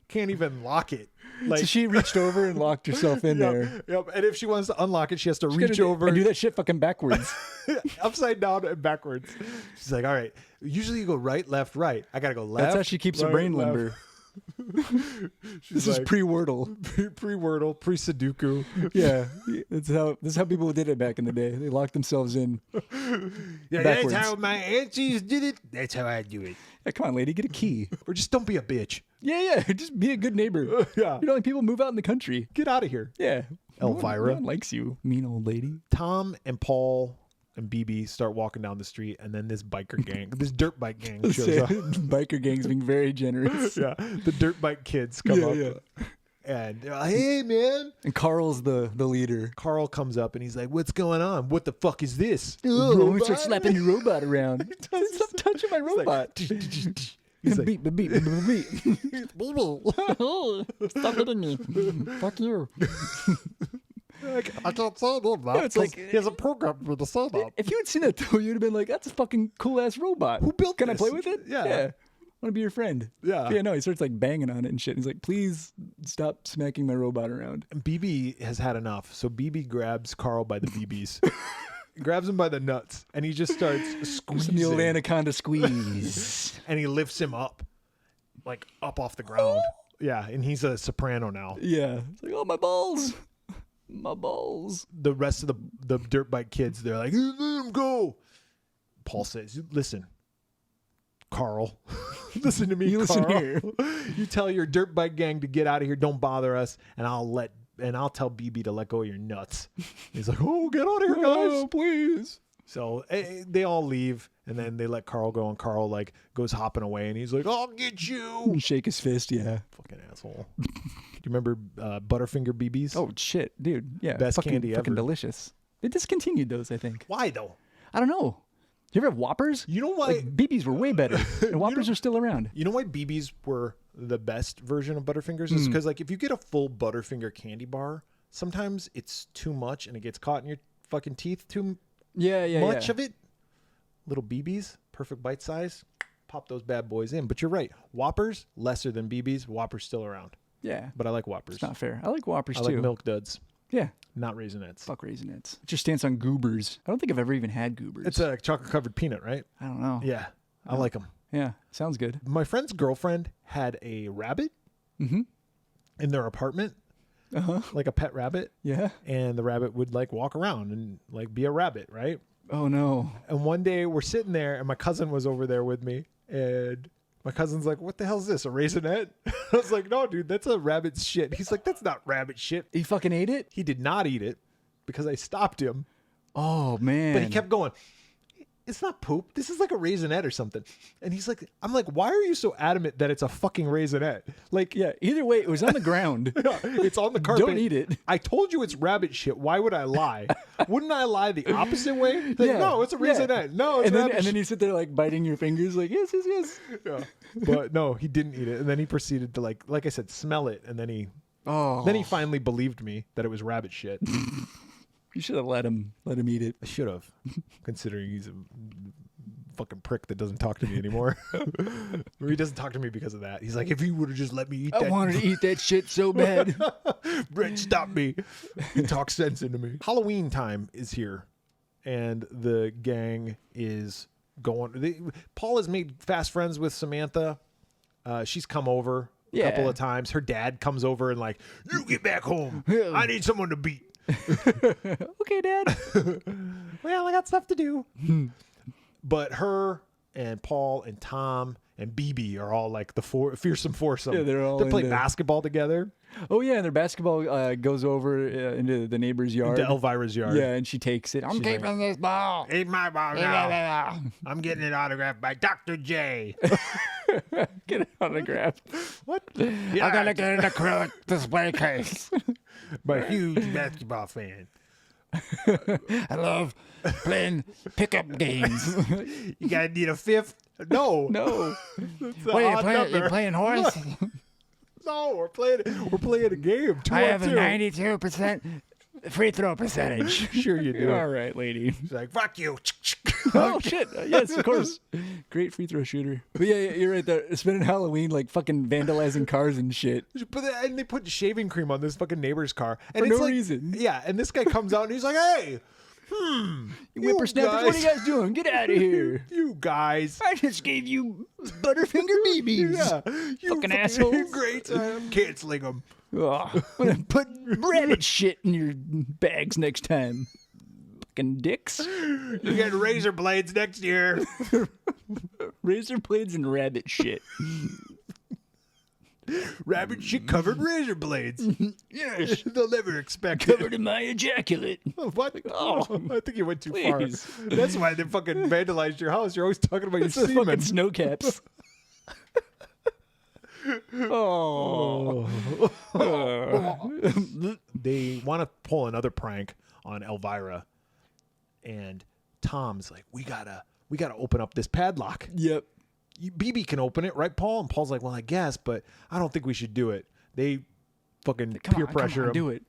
Speaker 1: can't even lock it. Like,
Speaker 2: So she reached over and locked herself in there.
Speaker 1: Yep. And if she wants to unlock it, she has to reach
Speaker 2: Gotta
Speaker 1: over
Speaker 2: and do that shit fucking backwards.
Speaker 1: upside down and backwards. She's like, all right, usually you go right, left, right. I got to go left.
Speaker 2: That's how she keeps her
Speaker 1: right,
Speaker 2: brain
Speaker 1: left.
Speaker 2: limber.
Speaker 1: She's
Speaker 2: This is
Speaker 1: like,
Speaker 2: pre-Wordle.
Speaker 1: pre-Wordle, pre-Sudoku.
Speaker 2: Yeah, this is how people did it back in the day. They locked themselves in.
Speaker 1: Yeah,
Speaker 2: backwards.
Speaker 1: that's how my aunties did it. That's how I do it.
Speaker 2: Yeah, come on, lady, get a key.
Speaker 1: Or just don't be a bitch.
Speaker 2: Yeah, just be a good neighbor.
Speaker 1: Yeah.
Speaker 2: You know, like people move out in the country.
Speaker 1: Get out of here.
Speaker 2: Yeah,
Speaker 1: Elvira.
Speaker 2: No one likes you, mean old lady.
Speaker 1: Tom and Paul and BB start walking down the street, and then this biker gang, this dirt bike gang shows up.
Speaker 2: Biker gang's being very generous.
Speaker 1: Yeah, the dirt bike kids come up.
Speaker 2: Yeah.
Speaker 1: And they're like, hey, man.
Speaker 2: And Carl's the leader.
Speaker 1: Carl comes up and he's like, what's going on? What the fuck is this?
Speaker 2: Oh, we start slapping your robot around. Stop touching my robot.
Speaker 1: He's like,
Speaker 2: beep, beep, beep, beep, beep. Stop hitting me. Fuck you.
Speaker 1: I can't say that.
Speaker 2: No, it's like
Speaker 1: he has a program for the say that.
Speaker 2: if you had seen that though, you'd have been like, "That's a fucking cool ass robot.
Speaker 1: Who built
Speaker 2: Can
Speaker 1: this?
Speaker 2: I play with it?
Speaker 1: Yeah.
Speaker 2: I want to be your friend."
Speaker 1: Yeah.
Speaker 2: Yeah. No, he starts like banging on it and shit. He's like, "Please stop smacking my robot around."
Speaker 1: And BB has had enough. So BB grabs Carl by the BBs. Grabs him by the nuts, and he just starts squeezing.
Speaker 2: The old anaconda squeeze.
Speaker 1: And he lifts him up, like up off the ground. Yeah, and he's a soprano now.
Speaker 2: Yeah. It's like, oh, my balls. My balls.
Speaker 1: The rest of the dirt bike kids, they're like, let him go. Paul says, listen, Carl, listen to me,
Speaker 2: You listen
Speaker 1: Carl.
Speaker 2: here.
Speaker 1: You tell your dirt bike gang to get out of here. Don't bother us, and I'll tell BB to let go of your nuts. He's like, oh, get out of here, guys.
Speaker 2: Oh, please.
Speaker 1: So they all leave, and then they let Carl go, and Carl like goes hopping away, and he's like, I'll get you.
Speaker 2: And shake his fist. Yeah.
Speaker 1: Fucking asshole. Do you remember Butterfinger BBs?
Speaker 2: Oh shit, dude. Yeah.
Speaker 1: Best candy
Speaker 2: fucking
Speaker 1: ever.
Speaker 2: delicious. They discontinued those, I think.
Speaker 1: Why though?
Speaker 2: I don't know. You ever have Whoppers?
Speaker 1: You know why?
Speaker 2: Like, BBs were way better, and Whoppers are still around.
Speaker 1: You know why BBs were the best version of Butterfingers? Is because like if you get a full Butterfinger candy bar, sometimes it's too much and it gets caught in your fucking teeth too much of it. Little BBs, perfect bite size. Pop those bad boys in. But you're right. Whoppers, lesser than BBs. Whoppers still around.
Speaker 2: Yeah.
Speaker 1: But I like Whoppers.
Speaker 2: It's not fair. I like Whoppers
Speaker 1: I
Speaker 2: too.
Speaker 1: like Milk Duds,
Speaker 2: Yeah.
Speaker 1: not Raisinets.
Speaker 2: Fuck Raisinets. What's your stance on Goobers? I don't think I've ever even had Goobers.
Speaker 1: It's a chocolate covered peanut, right?
Speaker 2: I don't know.
Speaker 1: Yeah. I like them.
Speaker 2: Yeah. Sounds good.
Speaker 1: My friend's girlfriend had a rabbit in their apartment, like a pet rabbit.
Speaker 2: Yeah.
Speaker 1: And the rabbit would like walk around and like be a rabbit, right?
Speaker 2: Oh no.
Speaker 1: And one day we're sitting there and my cousin was over there with me, and my cousin's like, what the hell is this, a Raisinette? I was like, no, dude, that's a rabbit's shit. He's like, that's not rabbit shit.
Speaker 2: He fucking ate it?
Speaker 1: He did not eat it because I stopped him,
Speaker 2: Oh man.
Speaker 1: but he kept going, it's not poop. This is like a Raisinette or something. And he's like, I'm like, why are you so adamant that it's a fucking Raisinette? Like,
Speaker 2: Yeah. Either way, it was on the ground.
Speaker 1: it's on the carpet.
Speaker 2: Don't eat it.
Speaker 1: I told you it's rabbit shit. Why would I lie? Wouldn't I lie the opposite way? Like,
Speaker 2: Yeah.
Speaker 1: no, it's a
Speaker 2: Yeah.
Speaker 1: Raisinette. No, it's
Speaker 2: And then,
Speaker 1: rabbit
Speaker 2: and then you sit there like biting your fingers, like yes, yes, yes.
Speaker 1: Yeah. But no, he didn't eat it. And then he proceeded to like I said, smell it. And then he finally believed me that it was rabbit shit.
Speaker 2: You should have let him eat it.
Speaker 1: I should have, considering he's a fucking prick that doesn't talk to me anymore. Or he doesn't talk to me because of that. He's like, if you would have just let me eat
Speaker 2: I
Speaker 1: that.
Speaker 2: wanted to eat that shit so bad.
Speaker 1: Brett, stop me. He talks sense into me. Halloween time is here. And the gang is going. Paul has made fast friends with Samantha. She's come over a couple of times. Her dad comes over and like, you get back home. I need someone to beat.
Speaker 2: Okay, Dad.
Speaker 1: Well, I got stuff to do. But her and Paul and Tom and BB are all like the fearsome foursome.
Speaker 2: Yeah, they're all
Speaker 1: they play
Speaker 2: into-
Speaker 1: basketball together.
Speaker 2: Oh yeah, and their basketball goes over into the neighbor's yard.
Speaker 1: Into Elvira's yard.
Speaker 2: Yeah, and she takes it. I'm
Speaker 1: She's
Speaker 2: keeping this ball.
Speaker 1: Eat my ball now. I'm getting it autographed by Dr. J.
Speaker 2: Get an autograph.
Speaker 1: What?
Speaker 3: I gotta get an acrylic display case.
Speaker 1: I'm a huge basketball fan.
Speaker 3: I love playing pickup games.
Speaker 1: You gotta need a fifth? No.
Speaker 2: No.
Speaker 1: It's an
Speaker 3: What
Speaker 1: odd number.
Speaker 3: you playing horse?
Speaker 1: No, we're playing a game.
Speaker 3: I have a
Speaker 1: 2-on-2.
Speaker 3: 92% free throw percentage.
Speaker 1: Sure you do.
Speaker 2: All right, lady.
Speaker 1: She's like, fuck you.
Speaker 2: Oh shit! Yes, of course. Great free throw shooter. But yeah, you're right there. Spending Halloween like fucking vandalizing cars and shit.
Speaker 1: And they put shaving cream on this fucking neighbor's car. And
Speaker 2: For
Speaker 1: it's
Speaker 2: no
Speaker 1: like,
Speaker 2: reason.
Speaker 1: Yeah, and this guy comes out and he's like, hey,
Speaker 2: You whippersnappers, what are you guys doing? Get out of here!
Speaker 1: You guys.
Speaker 2: I just gave you Butterfinger BBs.
Speaker 1: Yeah. You
Speaker 2: Fucking assholes.
Speaker 1: Great time. Canceling them.
Speaker 2: Oh, I'm gonna put rabbit shit in your bags next time. Fucking dicks.
Speaker 1: You get razor blades next year.
Speaker 2: Razor blades and rabbit shit.
Speaker 1: Rabbit shit covered razor blades.
Speaker 2: Yes.
Speaker 1: They'll never expect
Speaker 2: Covered
Speaker 1: it.
Speaker 2: in my ejaculate.
Speaker 1: What? Oh, I think you went too
Speaker 2: Please.
Speaker 1: far. That's why they fucking vandalized your house. You're always talking about your
Speaker 2: It's the
Speaker 1: semen.
Speaker 2: fucking snow caps. Oh.
Speaker 1: They want to pull another prank on Elvira, and Tom's like, "We gotta open up this padlock.
Speaker 2: Yep.
Speaker 1: BB can open it, right, Paul?" And Paul's like, "Well, I guess, but I don't think we should do it." They fucking peer pressure him.
Speaker 2: do it.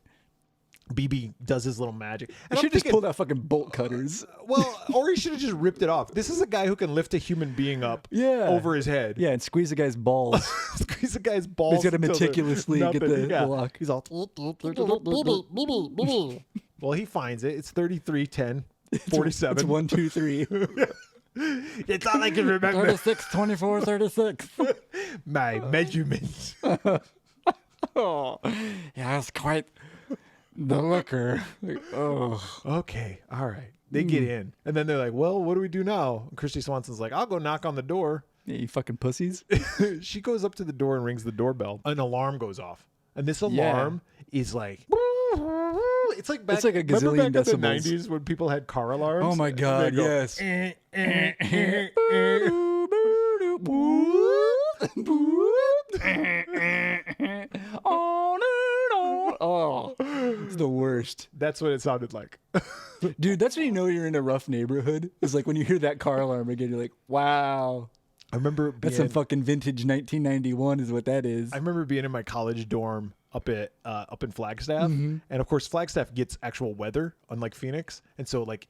Speaker 1: BB does his little magic.
Speaker 2: You
Speaker 1: And I'm
Speaker 2: should just
Speaker 1: thinking,
Speaker 2: pull out fucking bolt cutters.
Speaker 1: well, or he should have just ripped it off. This is a guy who can lift a human being up
Speaker 2: Yeah.
Speaker 1: over his head.
Speaker 2: Yeah, and squeeze the guy's balls.
Speaker 1: Squeeze the guy's balls.
Speaker 2: He's got to
Speaker 1: until they're
Speaker 2: meticulously get
Speaker 1: nothing.
Speaker 2: the lock.
Speaker 1: He's all. Well, he finds it. It's 33, 10, 47.
Speaker 2: It's 1, 2, 3.
Speaker 1: It's all I can remember.
Speaker 3: 36, 24, 36.
Speaker 1: My measurements.
Speaker 2: Oh.
Speaker 3: Yeah, it's quite the looker. Oh.
Speaker 1: Okay, all right. They get in, and then they're like, "Well, what do we do now?" And Christy Swanson's like, "I'll go knock on the door."
Speaker 2: Yeah, you fucking pussies.
Speaker 1: She goes up to the door and rings the doorbell. An alarm goes off, and this alarm is like, it's like back,
Speaker 2: It's like a
Speaker 1: remember
Speaker 2: gazillion
Speaker 1: back in the
Speaker 2: decibels.
Speaker 1: 90s when people had car alarms.
Speaker 2: Oh my god,
Speaker 1: They go,
Speaker 2: yes. Oh, it's the worst.
Speaker 1: That's what it sounded like.
Speaker 2: Dude, that's when you know you're in a rough neighborhood. It's like when you hear that car alarm again, you're like, wow.
Speaker 1: I remember
Speaker 2: That's some fucking vintage 1991 is what that is.
Speaker 1: I remember being in my college dorm up in Flagstaff,
Speaker 2: Mm-hmm.
Speaker 1: and of course Flagstaff gets actual weather, unlike Phoenix, and so like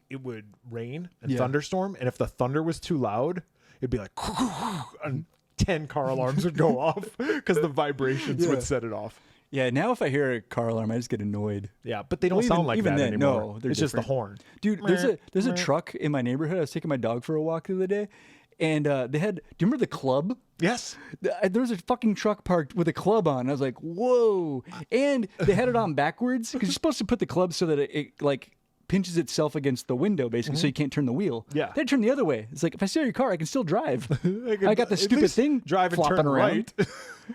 Speaker 1: it would rain and
Speaker 2: Yeah.
Speaker 1: thunderstorm, and if the thunder was too loud, it'd be like, and 10 car alarms would go off because the vibrations
Speaker 2: Yeah.
Speaker 1: would set it off.
Speaker 2: Yeah, now if I hear a car alarm, I just get annoyed.
Speaker 1: Yeah, but they don't
Speaker 2: Well,
Speaker 1: sound
Speaker 2: even-
Speaker 1: like
Speaker 2: even
Speaker 1: that
Speaker 2: then,
Speaker 1: anymore.
Speaker 2: no, they're
Speaker 1: it's just the
Speaker 2: different.
Speaker 1: horn.
Speaker 2: Dude, there's a truck in my neighborhood. I was taking my dog for a walk the other day, and they had. Do you remember the club?
Speaker 1: Yes.
Speaker 2: There was a fucking truck parked with a club on. I was like, whoa! And they had it on backwards because you're supposed to put the club so that it like pinches itself against the window, basically, so you can't turn the wheel.
Speaker 1: Yeah.
Speaker 2: They turn the other way. It's like if I steal your car, I can still drive. I got the
Speaker 1: At
Speaker 2: stupid
Speaker 1: least
Speaker 2: thing
Speaker 1: drive and
Speaker 2: flopping
Speaker 1: turn
Speaker 2: around.
Speaker 1: right.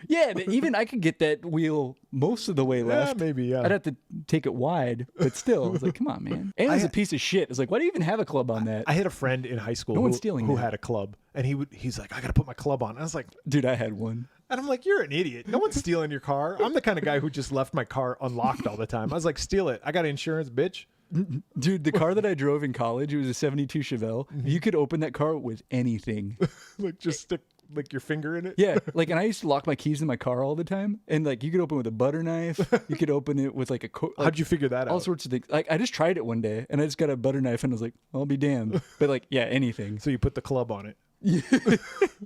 Speaker 2: Yeah, but even I could get that wheel most of the way left.
Speaker 1: maybe, yeah.
Speaker 2: I'd have to take it wide, but still, it's like, come on, man. And it's a piece of shit. It's like, why do you even have a club on that?
Speaker 1: I had a friend in high school
Speaker 2: No
Speaker 1: who,
Speaker 2: one's stealing
Speaker 1: who
Speaker 2: that.
Speaker 1: had a club, and he's like, I got to put my club on. I was like,
Speaker 2: Dude, I had one.
Speaker 1: and I'm like, you're an idiot. No one's stealing your car. I'm the kind of guy who just left my car unlocked all the time. I was like, steal it. I got insurance, bitch.
Speaker 2: Dude, the car that I drove in college, it was a 72 Chevelle. You could open that car with anything.
Speaker 1: Like, just stick like your finger in it.
Speaker 2: Yeah, like, and I used to lock my keys in my car all the time. And like, you could open it with a butter knife. You could open it with like a
Speaker 1: How'd you figure that
Speaker 2: all
Speaker 1: out?
Speaker 2: sorts of things. Like, I just tried it one day, and I just got a butter knife, and I was like, I'll be damned. But like, yeah, anything.
Speaker 1: So you put the club on it.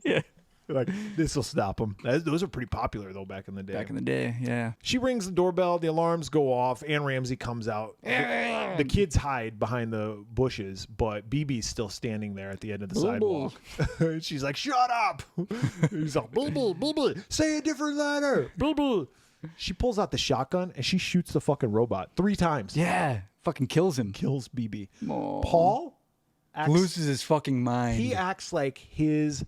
Speaker 2: Yeah,
Speaker 1: Like, this will stop them. Those are pretty popular though back in the day.
Speaker 2: back in the day, yeah.
Speaker 1: She rings the doorbell. The alarms go off. Ann Ramsey comes out. The kids hide behind the bushes, but BB's still standing there at the end of the sidewalk. She's like, "Shut up!" He's like, "BB, say a different letter." BB. She pulls out the shotgun and she shoots the fucking robot 3 times.
Speaker 2: Yeah, fucking kills him.
Speaker 1: Kills BB.
Speaker 2: Aw.
Speaker 1: Paul
Speaker 2: loses his fucking mind.
Speaker 1: He acts like his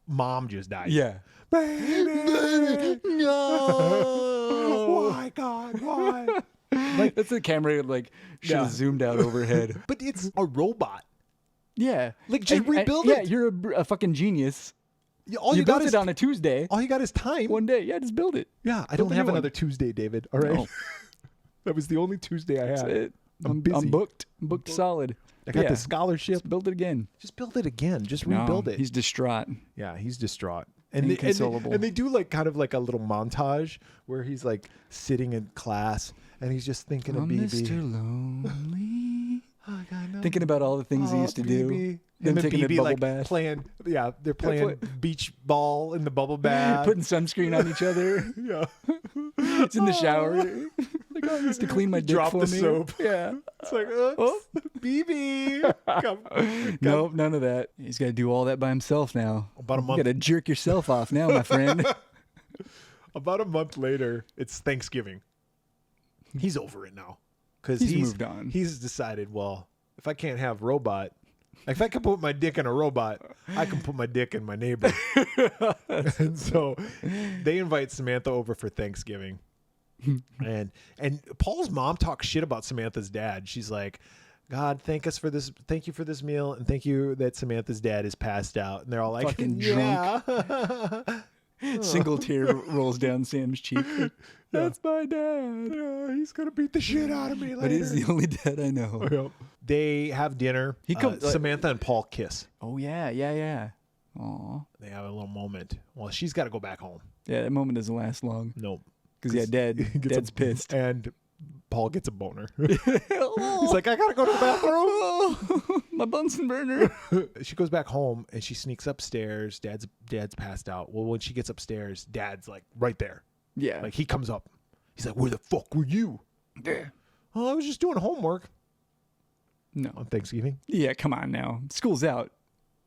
Speaker 1: mom just died.
Speaker 2: Yeah.
Speaker 1: Baby, no. Why, God? Why?
Speaker 2: Like that's the camera should have zoomed out overhead.
Speaker 1: But it's a robot.
Speaker 2: Yeah.
Speaker 1: Like just rebuild it.
Speaker 2: Yeah, you're a fucking genius.
Speaker 1: All
Speaker 2: you built
Speaker 1: got
Speaker 2: it
Speaker 1: is
Speaker 2: on a Tuesday.
Speaker 1: All you got is time.
Speaker 2: One day. Yeah, just build it.
Speaker 1: Yeah, I
Speaker 2: Build
Speaker 1: don't
Speaker 2: a
Speaker 1: have
Speaker 2: new one.
Speaker 1: another Tuesday, David. All right.
Speaker 2: No.
Speaker 1: That was the only Tuesday I had.
Speaker 2: That's it.
Speaker 1: I'm busy.
Speaker 2: I'm booked. I'm booked solid.
Speaker 1: I got
Speaker 2: Yeah.
Speaker 1: the scholarship.
Speaker 2: Just build it again.
Speaker 1: Just build it again. Just
Speaker 2: No,
Speaker 1: rebuild it.
Speaker 2: He's distraught.
Speaker 1: Yeah, he's distraught. And
Speaker 2: Inconsolable.
Speaker 1: they do like kind of like a little montage where he's like sitting in class and he's just thinking of BB.
Speaker 2: Mr. Lonely.
Speaker 1: Oh, God, no.
Speaker 2: Thinking about all the things he used to do.
Speaker 1: BB.
Speaker 2: Them
Speaker 1: And then
Speaker 2: taking a
Speaker 1: BB
Speaker 2: bubble
Speaker 1: like
Speaker 2: bath.
Speaker 1: playing. Yeah, they're playing beach ball in the bubble bath.
Speaker 2: Putting sunscreen on each other.
Speaker 1: Yeah.
Speaker 2: It's in the shower. Like, oh, I used to clean my dick
Speaker 1: Drop
Speaker 2: for
Speaker 1: the
Speaker 2: me.
Speaker 1: soap.
Speaker 2: Yeah.
Speaker 1: It's like, oops, BB. Come.
Speaker 2: Nope, none of that. He's got to do all that by himself now.
Speaker 1: About a
Speaker 2: You
Speaker 1: month.
Speaker 2: got to jerk yourself off now, my friend.
Speaker 1: About a month later, it's Thanksgiving. He's over it now. Because
Speaker 2: He's moved on.
Speaker 1: He's decided, well, if I can't have robot, if I can put my dick in a robot, I can put my dick in my neighbor. And so they invite Samantha over for Thanksgiving. and Paul's mom talks shit about Samantha's dad. She's like, God, thank you for this meal, and thank you that Samantha's dad is passed out. And they're all like,
Speaker 2: Fucking
Speaker 1: yeah.
Speaker 2: Single tear rolls down Sam's cheek. That's my dad.
Speaker 1: Yeah, he's gonna beat the shit out of me later.
Speaker 2: But he's the only dad I know.
Speaker 1: Yep. They have dinner.
Speaker 2: He comes-
Speaker 1: Samantha and Paul kiss.
Speaker 2: Oh, yeah. Aw.
Speaker 1: They have a little moment. Well, she's got to go back home.
Speaker 2: Yeah, that moment doesn't last long.
Speaker 1: Nope.
Speaker 2: Because, Dad's pissed.
Speaker 1: And Paul gets a boner. He's like, I got to go to the bathroom.
Speaker 2: My Bunsen burner.
Speaker 1: She goes back home and she sneaks upstairs. Dad's passed out. Well, when she gets upstairs, Dad's like right there.
Speaker 2: Yeah.
Speaker 1: Like he comes up. He's like, where the fuck were you?
Speaker 2: Yeah.
Speaker 1: Oh, I was just doing homework
Speaker 2: No.
Speaker 1: on Thanksgiving.
Speaker 2: Yeah, come on now. School's out.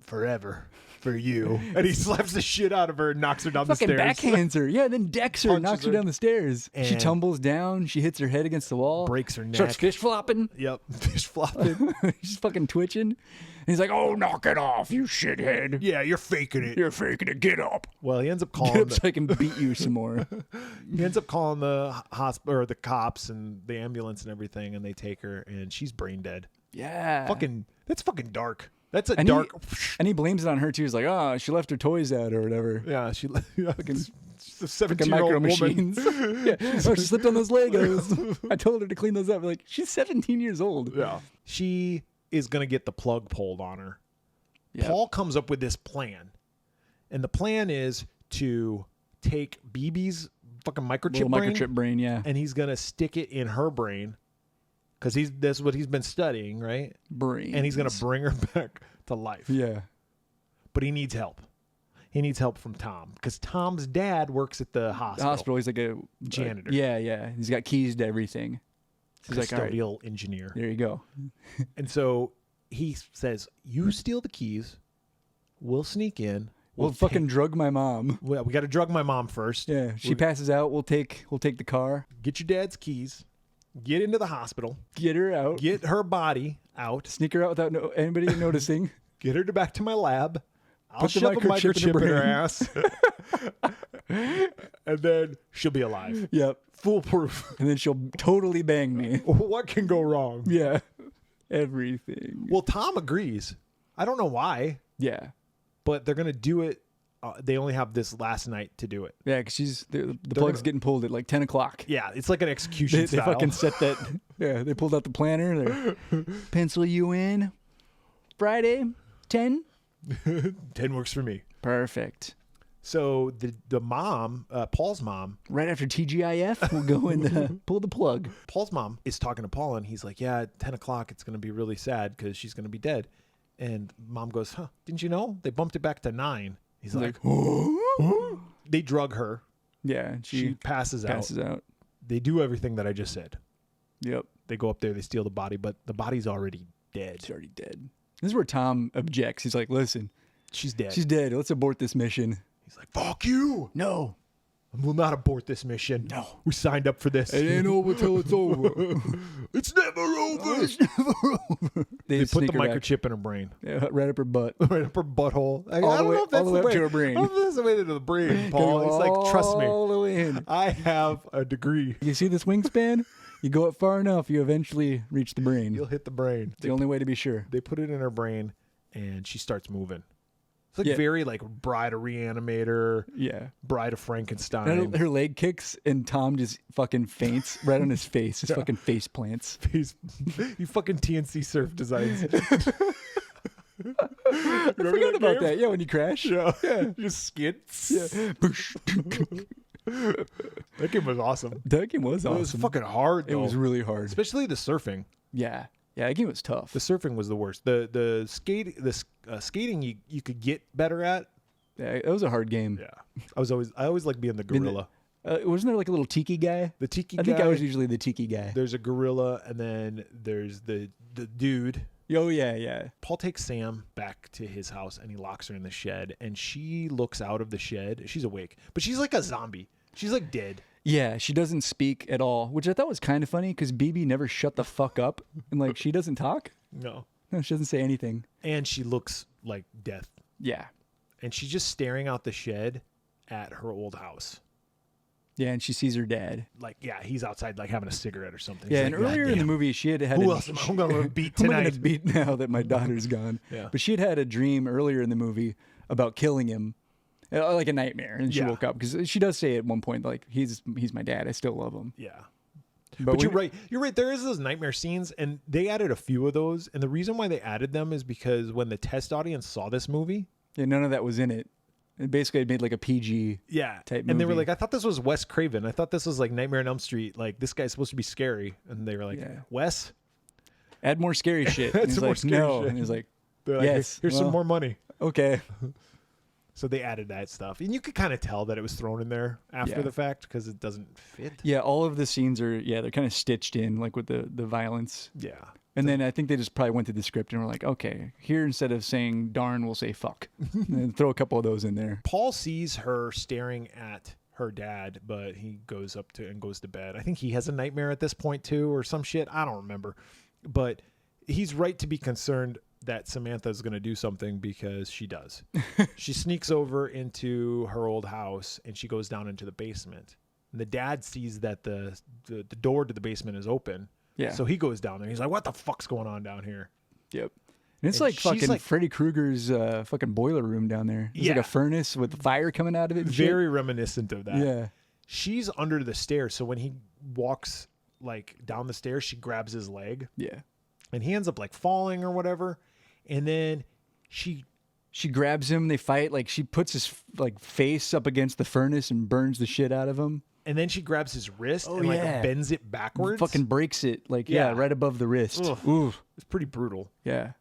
Speaker 1: Forever for you. And he slaps the shit out of her and knocks her down
Speaker 2: Fucking
Speaker 1: the stairs.
Speaker 2: backhands her. Yeah, then decks her,
Speaker 1: Punches
Speaker 2: knocks her
Speaker 1: her.
Speaker 2: down the stairs. She
Speaker 1: And-
Speaker 2: tumbles down. She hits her head against the wall.
Speaker 1: Breaks her neck.
Speaker 2: Starts fish flopping.
Speaker 1: Yep. Fish flopping.
Speaker 2: She's fucking twitching. And he's like, oh, knock it off, you shithead.
Speaker 1: Yeah, you're faking it.
Speaker 2: You're faking it. Get up.
Speaker 1: Well, he ends up
Speaker 2: Get
Speaker 1: calling
Speaker 2: up so I can beat you some more.
Speaker 1: the hospital or the cops and the ambulance and everything, and they take her, and she's brain dead.
Speaker 2: Yeah.
Speaker 1: That's fucking dark. That's a
Speaker 2: And
Speaker 1: dark.
Speaker 2: And he blames it on her too. He's like, oh, she left her toys out or whatever.
Speaker 1: Yeah, she's a
Speaker 2: Fucking
Speaker 1: 17-year-old
Speaker 2: micro
Speaker 1: woman.
Speaker 2: machines. Yeah. Oh, she slipped on those Legos. I told her to clean those up. Like, she's 17 years old.
Speaker 1: Yeah, she is gonna get the plug pulled on her.
Speaker 2: Yep.
Speaker 1: Paul comes up with this plan, and the plan is to take BB's fucking
Speaker 2: Little
Speaker 1: microchip
Speaker 2: microchip brain, yeah.
Speaker 1: and he's gonna stick it in her brain because that's what he's been studying, right?
Speaker 2: Brain.
Speaker 1: And he's gonna bring her back to life.
Speaker 2: Yeah.
Speaker 1: But he needs help. He needs help from Tom because Tom's dad works at the hospital.
Speaker 2: The hospital, he's like a
Speaker 1: Janitor.
Speaker 2: Yeah. He's got keys to everything. He's like, all right,
Speaker 1: Custodial engineer.
Speaker 2: there you go.
Speaker 1: And so he says, "You steal the keys. We'll sneak in.
Speaker 2: We'll fucking drug my mom.
Speaker 1: Well, we got to drug my mom first.
Speaker 2: Yeah, she passes out. We'll take the car.
Speaker 1: Get your dad's keys. Get into the hospital.
Speaker 2: Get her out.
Speaker 1: Get her body out.
Speaker 2: Sneak her out without anybody noticing.
Speaker 1: Get her back to my lab. I'll
Speaker 2: Put the
Speaker 1: shove a
Speaker 2: microchip in
Speaker 1: microchip
Speaker 2: her
Speaker 1: in her
Speaker 2: brain.
Speaker 1: ass. And then she'll be alive.
Speaker 2: Yep.
Speaker 1: Foolproof.
Speaker 2: And then she'll totally bang me.
Speaker 1: What can go wrong?
Speaker 2: Yeah. Everything.
Speaker 1: Well, Tom agrees. I don't know why,
Speaker 2: Yeah.
Speaker 1: but they're going to do it. They only have this last night to do it.
Speaker 2: Yeah, because the plug's getting pulled at like 10 o'clock.
Speaker 1: Yeah, it's like an execution
Speaker 2: They
Speaker 1: style.
Speaker 2: fucking set that. Yeah, they pulled out the planner. They're pencil you in. Friday, 10.
Speaker 1: 10 works for me.
Speaker 2: Perfect.
Speaker 1: So the mom, Paul's mom,
Speaker 2: Right after TGIF, we'll go and pull the plug.
Speaker 1: Paul's mom is talking to Paul, and he's like, yeah, at 10 o'clock, it's going to be really sad because she's going to be dead. And mom goes, huh, didn't you know? They bumped it back to 9. He's like, they drug her.
Speaker 2: Yeah,
Speaker 1: She passes out. They do everything that I just said.
Speaker 2: Yep.
Speaker 1: They go up there, they steal the body, but the body's already dead.
Speaker 2: She's already dead. This is where Tom objects. He's like, listen,
Speaker 1: She's dead.
Speaker 2: she's dead. Let's abort this mission.
Speaker 1: He's like, fuck you.
Speaker 2: No.
Speaker 1: We'll not abort this mission.
Speaker 2: No.
Speaker 1: We signed up for this.
Speaker 3: It ain't over till it's over.
Speaker 1: It's never over. They put
Speaker 2: sneak
Speaker 1: the
Speaker 2: her back.
Speaker 1: microchip in her brain.
Speaker 2: Yeah, right up her butt.
Speaker 1: Right up her butthole. I
Speaker 2: All the
Speaker 1: don't
Speaker 2: way-
Speaker 1: know if that's
Speaker 2: all the way up to her brain.
Speaker 1: I don't know if that's the way to the brain, Paul. It's like, trust me.
Speaker 2: All the way in.
Speaker 1: I have a degree.
Speaker 2: You see this wingspan? You go up far enough, you eventually reach the brain.
Speaker 1: You'll hit the brain.
Speaker 2: It's the only way to be sure.
Speaker 1: They put it in her brain, and she starts moving. It's like
Speaker 2: Yeah.
Speaker 1: very like Bride of Reanimator,
Speaker 2: Yeah.
Speaker 1: Bride of Frankenstein.
Speaker 2: And her leg kicks, and Tom just fucking faints right on his face. His fucking face plants.
Speaker 1: You fucking TNC surf designs.
Speaker 2: I forgot about that. Yeah, when you crash.
Speaker 1: Yeah. Just skids.
Speaker 2: Yeah.
Speaker 1: That game was awesome.
Speaker 2: That game was awesome.
Speaker 1: It was fucking hard,
Speaker 2: It
Speaker 1: though.
Speaker 2: was really hard.
Speaker 1: Especially the surfing.
Speaker 2: Yeah. Yeah, that game was tough.
Speaker 1: The surfing was the worst. The skating you could get better at.
Speaker 2: Yeah, it was a hard game.
Speaker 1: Yeah. I always like being the gorilla.
Speaker 2: Wasn't there like a little tiki guy?
Speaker 1: The tiki
Speaker 2: I
Speaker 1: guy.
Speaker 2: think I was usually the tiki guy.
Speaker 1: There's a gorilla, and then there's the dude.
Speaker 2: Oh, yeah.
Speaker 1: Paul takes Sam back to his house, and he locks her in the shed, and she looks out of the shed. She's awake, but she's like a zombie. She's like dead.
Speaker 2: Yeah, she doesn't speak at all, which I thought was kind of funny because BB never shut the fuck up. And like, she doesn't talk.
Speaker 1: No.
Speaker 2: No, she doesn't say anything.
Speaker 1: And she looks like death.
Speaker 2: Yeah.
Speaker 1: And she's just staring out the shed at her old house.
Speaker 2: Yeah, and she sees her dad.
Speaker 1: Like, yeah, he's outside like having a cigarette or something.
Speaker 2: Yeah,
Speaker 1: He's
Speaker 2: and
Speaker 1: like,
Speaker 2: earlier
Speaker 1: "God
Speaker 2: in the
Speaker 1: damn,
Speaker 2: movie, she had
Speaker 1: who else am I going to beat
Speaker 2: Who am I going
Speaker 1: tonight?
Speaker 2: to beat now that my daughter's gone?
Speaker 1: Yeah.
Speaker 2: But she had a dream earlier in the movie about killing him, like a nightmare, and she
Speaker 1: Yeah.
Speaker 2: woke up because she does say at one point like, "He's my dad. I still love him."
Speaker 1: Yeah. But
Speaker 2: when-
Speaker 1: you're right. You're right. There is those nightmare scenes, and they added a few of those. And the reason why they added them is because when the test audience saw this movie,
Speaker 2: Yeah, none of that was in it. It basically made like a PG.
Speaker 1: yeah,
Speaker 2: Type
Speaker 1: and they were
Speaker 2: movie.
Speaker 1: like, I thought this was Wes Craven. I thought this was like Nightmare on Elm Street. Like, this guy's supposed to be scary. And they were like,
Speaker 2: Yeah.
Speaker 1: Wes?
Speaker 2: Add more scary shit.
Speaker 1: Add
Speaker 2: And he's
Speaker 1: some more
Speaker 2: like,
Speaker 1: scary
Speaker 2: no.
Speaker 1: shit.
Speaker 2: And he's like,
Speaker 1: They're like,
Speaker 2: yes.
Speaker 1: here's
Speaker 2: well,
Speaker 1: some more money.
Speaker 2: Okay.
Speaker 1: So they added that stuff. And you could kind of tell that it was thrown in there after
Speaker 2: Yeah.
Speaker 1: the fact because it doesn't fit.
Speaker 2: Yeah, all of the scenes are they're kind of stitched in like with the violence.
Speaker 1: Yeah.
Speaker 2: And then I think they just probably went to the script and were like, okay, here instead of saying darn, we'll say fuck. And throw a couple of those in there.
Speaker 1: Paul sees her staring at her dad, but he goes up to and goes to bed. I think he has a nightmare at this point too, or some shit. I don't remember. But he's right to be concerned that Samantha is going to do something because she does. She sneaks over into her old house and she goes down into the basement. And the dad sees that the door to the basement is open.
Speaker 2: Yeah.
Speaker 1: So he goes down there. He's like, what the fuck's going on down here?
Speaker 2: Yep. And it's
Speaker 1: And
Speaker 2: like
Speaker 1: she's
Speaker 2: fucking
Speaker 1: like-
Speaker 2: Freddy Krueger's fucking boiler room down there. It's like
Speaker 1: Yeah.
Speaker 2: a furnace with fire coming out of it. And shit.
Speaker 1: Very reminiscent of that.
Speaker 2: Yeah.
Speaker 1: She's under the stairs. So when he walks like down the stairs, she grabs his leg.
Speaker 2: Yeah.
Speaker 1: And he ends up like falling or whatever. And then she
Speaker 2: grabs him. They fight. Like she puts his like face up against the furnace and burns the shit out of him.
Speaker 1: and then she grabs his wrist and
Speaker 2: yeah.
Speaker 1: like bends it backwards.
Speaker 2: Fucking breaks it. Like
Speaker 1: Yeah.
Speaker 2: right above the wrist.
Speaker 1: Ugh.
Speaker 2: Ooh.
Speaker 1: It's pretty brutal.
Speaker 2: Yeah.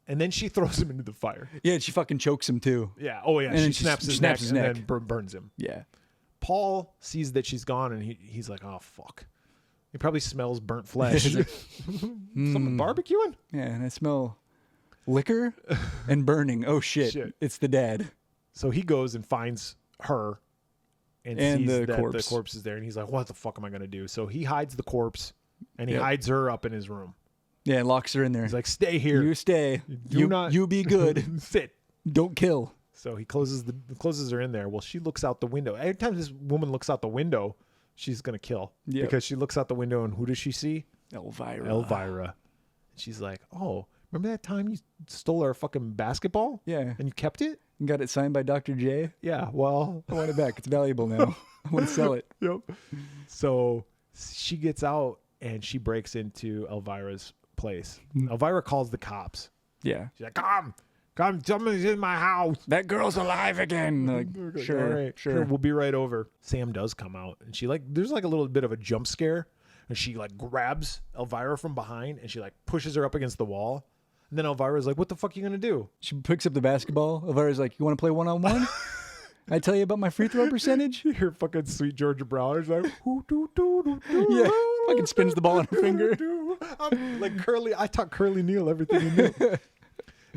Speaker 1: And then she throws him into the fire.
Speaker 2: Yeah. She fucking chokes him too.
Speaker 1: Yeah. Oh yeah.
Speaker 2: And then
Speaker 1: She snaps his
Speaker 2: snaps
Speaker 1: neck
Speaker 2: his
Speaker 1: and
Speaker 2: neck.
Speaker 1: then burns him.
Speaker 2: Yeah.
Speaker 1: Paul sees that she's gone and he's like, oh fuck. He probably smells burnt flesh. Someone barbecuing?
Speaker 2: Yeah. And I smell liquor and burning. Oh shit.
Speaker 1: Shit.
Speaker 2: It's the dad.
Speaker 1: So he goes and finds her and
Speaker 2: And
Speaker 1: sees
Speaker 2: the
Speaker 1: that
Speaker 2: corpse.
Speaker 1: the corpse is there. And he's like, what the fuck am I going to do? So he hides the corpse and he
Speaker 2: Yep.
Speaker 1: hides her up in his room.
Speaker 2: Yeah. And locks her in there.
Speaker 1: He's like, stay here.
Speaker 2: You stay.
Speaker 1: Do not
Speaker 2: You be good.
Speaker 1: sit.
Speaker 2: Don't kill.
Speaker 1: So he closes her in there. Well, she looks out the window. Every time this woman looks out the window, she's going to kill.
Speaker 2: Yep.
Speaker 1: Because she looks out the window and who does she see?
Speaker 2: Elvira.
Speaker 1: Elvira. She's like, oh, remember that time you stole our fucking basketball?
Speaker 2: Yeah.
Speaker 1: And you kept it?
Speaker 2: And got it signed by Dr. J.
Speaker 1: Yeah, well.
Speaker 2: I want it back. It's valuable now. I want to sell it.
Speaker 1: Yep. So she gets out and she breaks into Elvira's place. Elvira calls the cops.
Speaker 2: Yeah.
Speaker 1: She's like, come, somebody's in my house.
Speaker 2: That girl's alive again. Like, sure,
Speaker 1: All right,
Speaker 2: sure.
Speaker 1: we'll be right over. Sam does come out and she there's like a little bit of a jump scare and she like grabs Elvira from behind and she like pushes her up against the wall. And then Elvira's like, what the fuck are you going to do?
Speaker 2: She picks up the basketball. Elvira's like, you want to play one-on-one? I tell you about my free throw percentage?
Speaker 1: You hear fucking sweet Georgia Brown. It's like,
Speaker 2: Yeah. Fucking spins the ball on her finger.
Speaker 1: I'm like Curly. I taught Curly Neal everything he knew.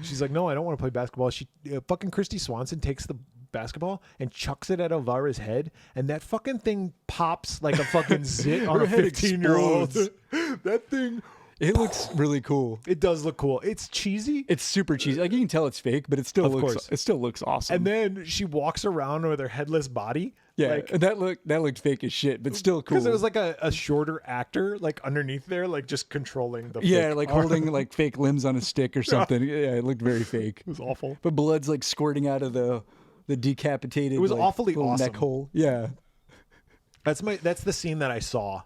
Speaker 1: She's like, no, I don't want to play basketball. She fucking Christy Swanson takes the basketball and chucks it at Elvira's head, and that fucking thing pops like a fucking zit on
Speaker 2: Her
Speaker 1: a
Speaker 2: head
Speaker 1: 15-year-old.
Speaker 2: explodes.
Speaker 1: That thing,
Speaker 2: It looks really cool.
Speaker 1: it does look cool. It's cheesy.
Speaker 2: It's super cheesy. Like you can tell it's fake, but it still
Speaker 1: course.
Speaker 2: looks awesome.
Speaker 1: And then she walks around with her headless body.
Speaker 2: yeah,
Speaker 1: Like,
Speaker 2: that looked fake as shit, but still cool.
Speaker 1: because it was like a shorter actor, like underneath there, like just controlling the
Speaker 2: yeah,
Speaker 1: fake
Speaker 2: like
Speaker 1: arm.
Speaker 2: holding like fake limbs on a stick or something. Yeah, it looked very fake.
Speaker 1: It was awful.
Speaker 2: But blood's like squirting out of the decapitated.
Speaker 1: It was
Speaker 2: like,
Speaker 1: awfully
Speaker 2: little
Speaker 1: awesome.
Speaker 2: neck hole. Yeah.
Speaker 1: That's the scene that I saw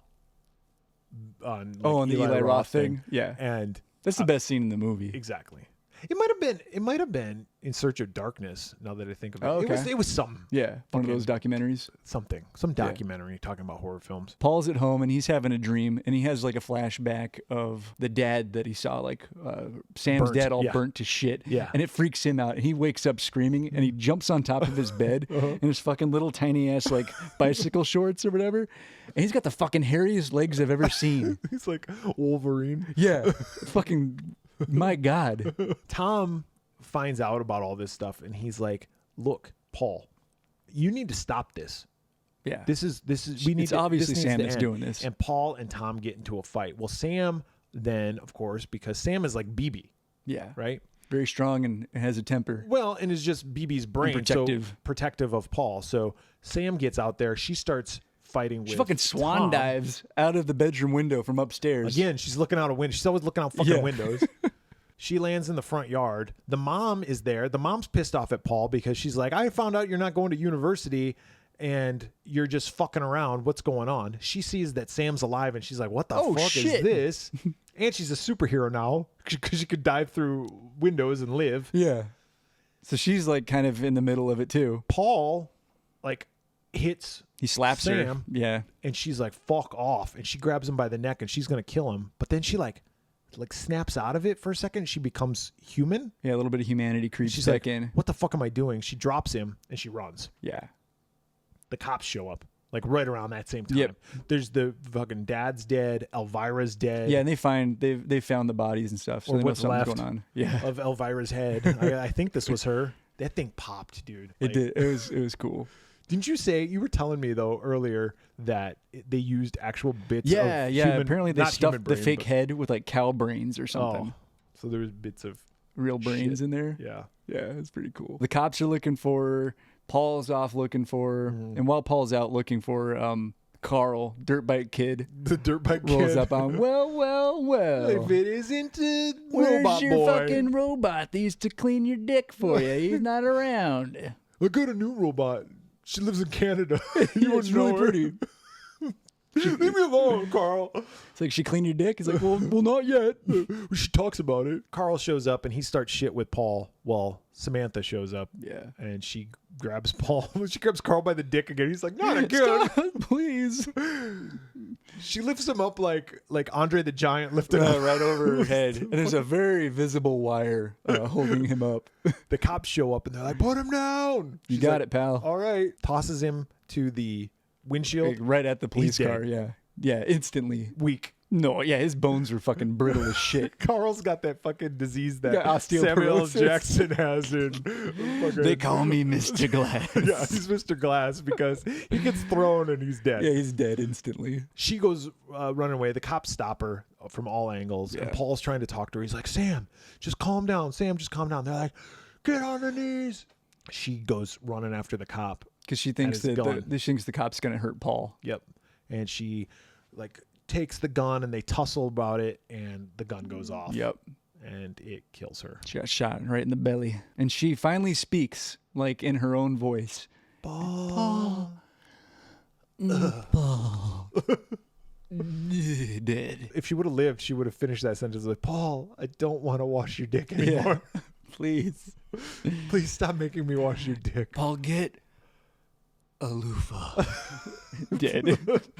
Speaker 1: on
Speaker 2: On the Eli Roth thing. Yeah.
Speaker 1: And
Speaker 2: That's the best scene in the movie.
Speaker 1: exactly. It might have been In Search of Darkness, now that I think of it.
Speaker 2: Oh, okay.
Speaker 1: It was some
Speaker 2: Yeah, one of those documentaries.
Speaker 1: some documentary talking about horror films.
Speaker 2: Paul's at home and he's having a dream and he has like a flashback of the dad that he saw, like Sam's
Speaker 1: Burnt,
Speaker 2: dad all
Speaker 1: yeah.
Speaker 2: burnt to shit.
Speaker 1: Yeah.
Speaker 2: And it freaks him out and he wakes up screaming and he jumps on top of his bed in his fucking little tiny ass like bicycle shorts or whatever. And he's got the fucking hairiest legs I've ever seen.
Speaker 1: He's like Wolverine.
Speaker 2: Yeah. Fucking, my God.
Speaker 1: Tom finds out about all this stuff and he's like, "Look, Paul, you need to stop this.
Speaker 2: Yeah.
Speaker 1: This is we need
Speaker 2: It's
Speaker 1: to,
Speaker 2: obviously
Speaker 1: this needs
Speaker 2: Sam
Speaker 1: to
Speaker 2: that's
Speaker 1: end."
Speaker 2: doing this.
Speaker 1: And Paul and Tom get into a fight. Well, Sam then, of course, because Sam is like BB,
Speaker 2: Yeah.
Speaker 1: right?
Speaker 2: Very strong and has a temper.
Speaker 1: Well, and is just BB's brain,
Speaker 2: protective.
Speaker 1: so protective of Paul. So Sam gets out there. She starts fighting with
Speaker 2: She fucking swan
Speaker 1: Tom.
Speaker 2: dives out of the bedroom window from upstairs.
Speaker 1: Again, she's looking out a window. She's always looking out fucking
Speaker 2: Yeah.
Speaker 1: windows. She lands in the front yard. The mom is there. The mom's pissed off at Paul because she's like, "I found out you're not going to university and you're just fucking around. What's going on?" She sees that Sam's alive and she's like, "What the
Speaker 2: Oh,
Speaker 1: fuck
Speaker 2: shit.
Speaker 1: is this?" And she's a superhero now because she could dive through windows and live.
Speaker 2: Yeah. So she's like kind of in the middle of it too.
Speaker 1: Paul, like, hits
Speaker 2: He slaps her.
Speaker 1: Sam.
Speaker 2: Yeah.
Speaker 1: and she's like, "Fuck off." And she grabs him by the neck and she's going to kill him. But then she like snaps out of it for a second. She becomes human.
Speaker 2: Yeah, a little bit of humanity creeps
Speaker 1: She's
Speaker 2: back
Speaker 1: like,
Speaker 2: in.
Speaker 1: "What the fuck am I doing?" She drops him and she runs.
Speaker 2: Yeah.
Speaker 1: The cops show up like right around that same time.
Speaker 2: Yep.
Speaker 1: There's the fucking dad's dead. Elvira's dead.
Speaker 2: Yeah, and they found the bodies and stuff. So
Speaker 1: Or
Speaker 2: they know
Speaker 1: what's
Speaker 2: something's
Speaker 1: left
Speaker 2: going on. Yeah.
Speaker 1: of Elvira's head. I think this was her. That thing popped, dude.
Speaker 2: It
Speaker 1: Like,
Speaker 2: did. It was cool.
Speaker 1: Didn't you say, you were telling me though earlier that they used actual bits
Speaker 2: Yeah,
Speaker 1: of
Speaker 2: yeah.
Speaker 1: human,
Speaker 2: Apparently they
Speaker 1: not human
Speaker 2: stuffed the
Speaker 1: brain,
Speaker 2: fake
Speaker 1: but-
Speaker 2: head with like cow brains or something.
Speaker 1: Oh, so there was bits of,
Speaker 2: Real brains
Speaker 1: shit.
Speaker 2: in there.
Speaker 1: yeah.
Speaker 2: Yeah, it's pretty cool. The cops are looking for her. Paul's off looking for her.
Speaker 1: Mm-hmm.
Speaker 2: And while Paul's out looking for her, Carl, dirt bike kid,
Speaker 1: The dirt bike
Speaker 2: rolls
Speaker 1: kid.
Speaker 2: up on, well.
Speaker 1: If it isn't a
Speaker 2: Where's
Speaker 1: robot
Speaker 2: your
Speaker 1: boy.
Speaker 2: fucking robot that used to clean your dick for you? He's not around.
Speaker 1: I got a new robot. She lives in Canada.
Speaker 2: Yeah,
Speaker 1: You
Speaker 2: it's
Speaker 1: wouldn't
Speaker 2: really
Speaker 1: know her.
Speaker 2: pretty.
Speaker 1: Leave me alone, Carl.
Speaker 2: It's like, she cleaned your dick? He's like, well, not yet.
Speaker 1: She talks about it. Carl shows up and he starts shit with Paul. Well, Samantha shows up.
Speaker 2: Yeah.
Speaker 1: And she grabs Paul. She grabs Carl by the dick again. He's like, "Not again."
Speaker 2: Stop, please.
Speaker 1: She lifts him up like Andre the Giant lifted him
Speaker 2: Right over her head. And there's a very visible wire holding him up.
Speaker 1: The cops show up and they're like, "Put him down."
Speaker 2: You
Speaker 1: She's
Speaker 2: got
Speaker 1: like,
Speaker 2: it, pal.
Speaker 1: All right. Tosses him to the windshield.
Speaker 2: Right at the police
Speaker 1: He's dead.
Speaker 2: car. Yeah. Yeah, instantly.
Speaker 1: Weak.
Speaker 2: No, yeah, his bones were fucking brittle as shit.
Speaker 1: Carl's got that fucking disease that
Speaker 2: Got
Speaker 1: Samuel L.
Speaker 2: osteoporosis.
Speaker 1: Jackson has in fucking,
Speaker 2: They call me Mr. Glass.
Speaker 1: yeah, he's Mr. Glass because he gets thrown and he's dead.
Speaker 2: Yeah, he's dead instantly.
Speaker 1: She goes running away. The cops stop her from all angles. And
Speaker 2: Yeah.
Speaker 1: Paul's trying to talk to her. He's like, "Sam, just calm down. Sam, just calm down." They're like, "Get on the knees." She goes running after the cop.
Speaker 2: Because she thinks
Speaker 1: his
Speaker 2: that
Speaker 1: gun.
Speaker 2: she thinks the cop's going to hurt Paul.
Speaker 1: Yep. And she like takes the gun and they tussle about it and the gun goes off.
Speaker 2: Yep.
Speaker 1: And it kills her.
Speaker 2: She got shot right in the belly. And she finally speaks, like in her own voice. Paul. Dead.
Speaker 1: If she would have lived, she would have finished that sentence like, "Paul, I don't want to wash your dick anymore.
Speaker 2: Please.
Speaker 1: Please stop making me wash your dick."
Speaker 2: Paul, get a loofah. Dead.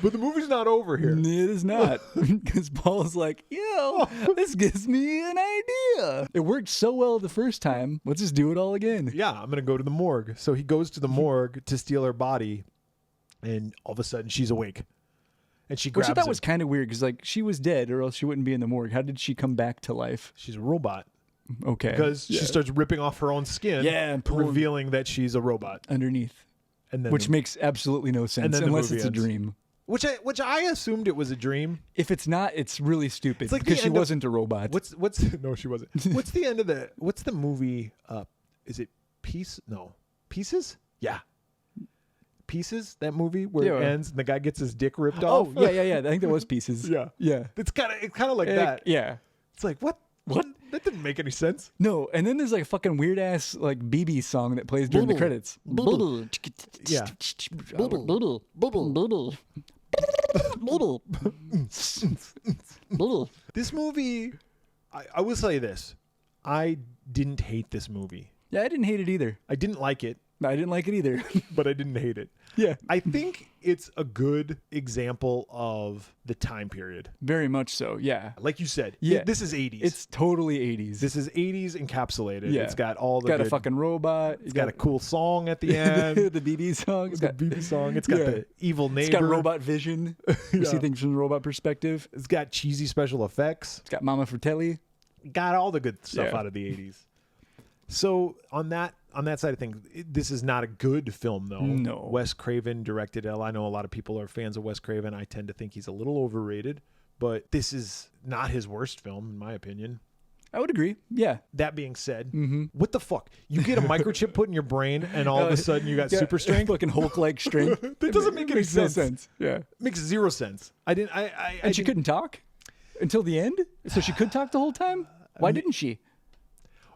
Speaker 1: But the movie's not over here.
Speaker 2: It is not. Because Paul's like, yo, this gives me an idea. It worked so well the first time. Let's just do it all again.
Speaker 1: Yeah, I'm going to go to the morgue. So he goes to the morgue to steal her body. And all of a sudden she's awake. And she
Speaker 2: Which
Speaker 1: grabs
Speaker 2: I thought
Speaker 1: him.
Speaker 2: was kind of weird because, like, she was dead or else she wouldn't be in the morgue. How did she come back to life?
Speaker 1: She's a robot.
Speaker 2: Okay.
Speaker 1: Because she starts ripping off her own skin,
Speaker 2: and pulling
Speaker 1: revealing that she's a robot.
Speaker 2: underneath,
Speaker 1: And then
Speaker 2: which makes absolutely no sense
Speaker 1: then the
Speaker 2: unless
Speaker 1: movie
Speaker 2: it's a
Speaker 1: ends.
Speaker 2: dream.
Speaker 1: which I assumed it was a dream.
Speaker 2: If it's not, it's really stupid
Speaker 1: It's like the
Speaker 2: because she
Speaker 1: end of-
Speaker 2: wasn't a robot.
Speaker 1: What's no, she wasn't. What's the end of what's the movie? Is it Pieces? Yeah. Pieces, that movie where it ends and the guy gets his dick ripped off.
Speaker 2: Oh, yeah. I think there was Pieces.
Speaker 1: Yeah.
Speaker 2: Yeah.
Speaker 1: It's kind of like that.
Speaker 2: Yeah.
Speaker 1: It's like what? That didn't make any sense.
Speaker 2: No, and then there's like a fucking weird ass like BB song that plays during the credits.
Speaker 1: Yeah. This movie, I will say this. I didn't hate this movie.
Speaker 2: Yeah, I didn't hate it either.
Speaker 1: I didn't like it,
Speaker 2: I didn't like it either.
Speaker 1: but I didn't hate it.
Speaker 2: Yeah.
Speaker 1: I think it's a good example of the time period.
Speaker 2: Very much so. Yeah.
Speaker 1: Like you said,
Speaker 2: Yeah.
Speaker 1: this is 80s.
Speaker 2: It's totally 80s.
Speaker 1: This is 80s encapsulated.
Speaker 2: Yeah.
Speaker 1: It's got all the
Speaker 2: got a
Speaker 1: good-
Speaker 2: fucking robot.
Speaker 1: It's got a cool song at the end.
Speaker 2: the BB song.
Speaker 1: It's got BB song. It's got the evil neighbor.
Speaker 2: It's got robot vision. You see things from the robot perspective.
Speaker 1: It's got cheesy special effects.
Speaker 2: It's got Mama Fratelli.
Speaker 1: Got all the good stuff
Speaker 2: Yeah.
Speaker 1: out of the 80s. So on that side of things, this is not a good film though.
Speaker 2: No.
Speaker 1: Wes Craven directed it. I know a lot of people are fans of Wes Craven. I tend to think he's a little overrated, but this is not his worst film in my opinion.
Speaker 2: I would agree. Yeah.
Speaker 1: That being said, what the fuck? You get a microchip put in your brain and all of a sudden you got super strength?
Speaker 2: Fucking Hulk-like strength.
Speaker 1: That doesn't make any
Speaker 2: Makes no
Speaker 1: sense.
Speaker 2: Yeah.
Speaker 1: Makes zero sense. I
Speaker 2: And she couldn't talk until the end? So she could talk the whole time? Why didn't she?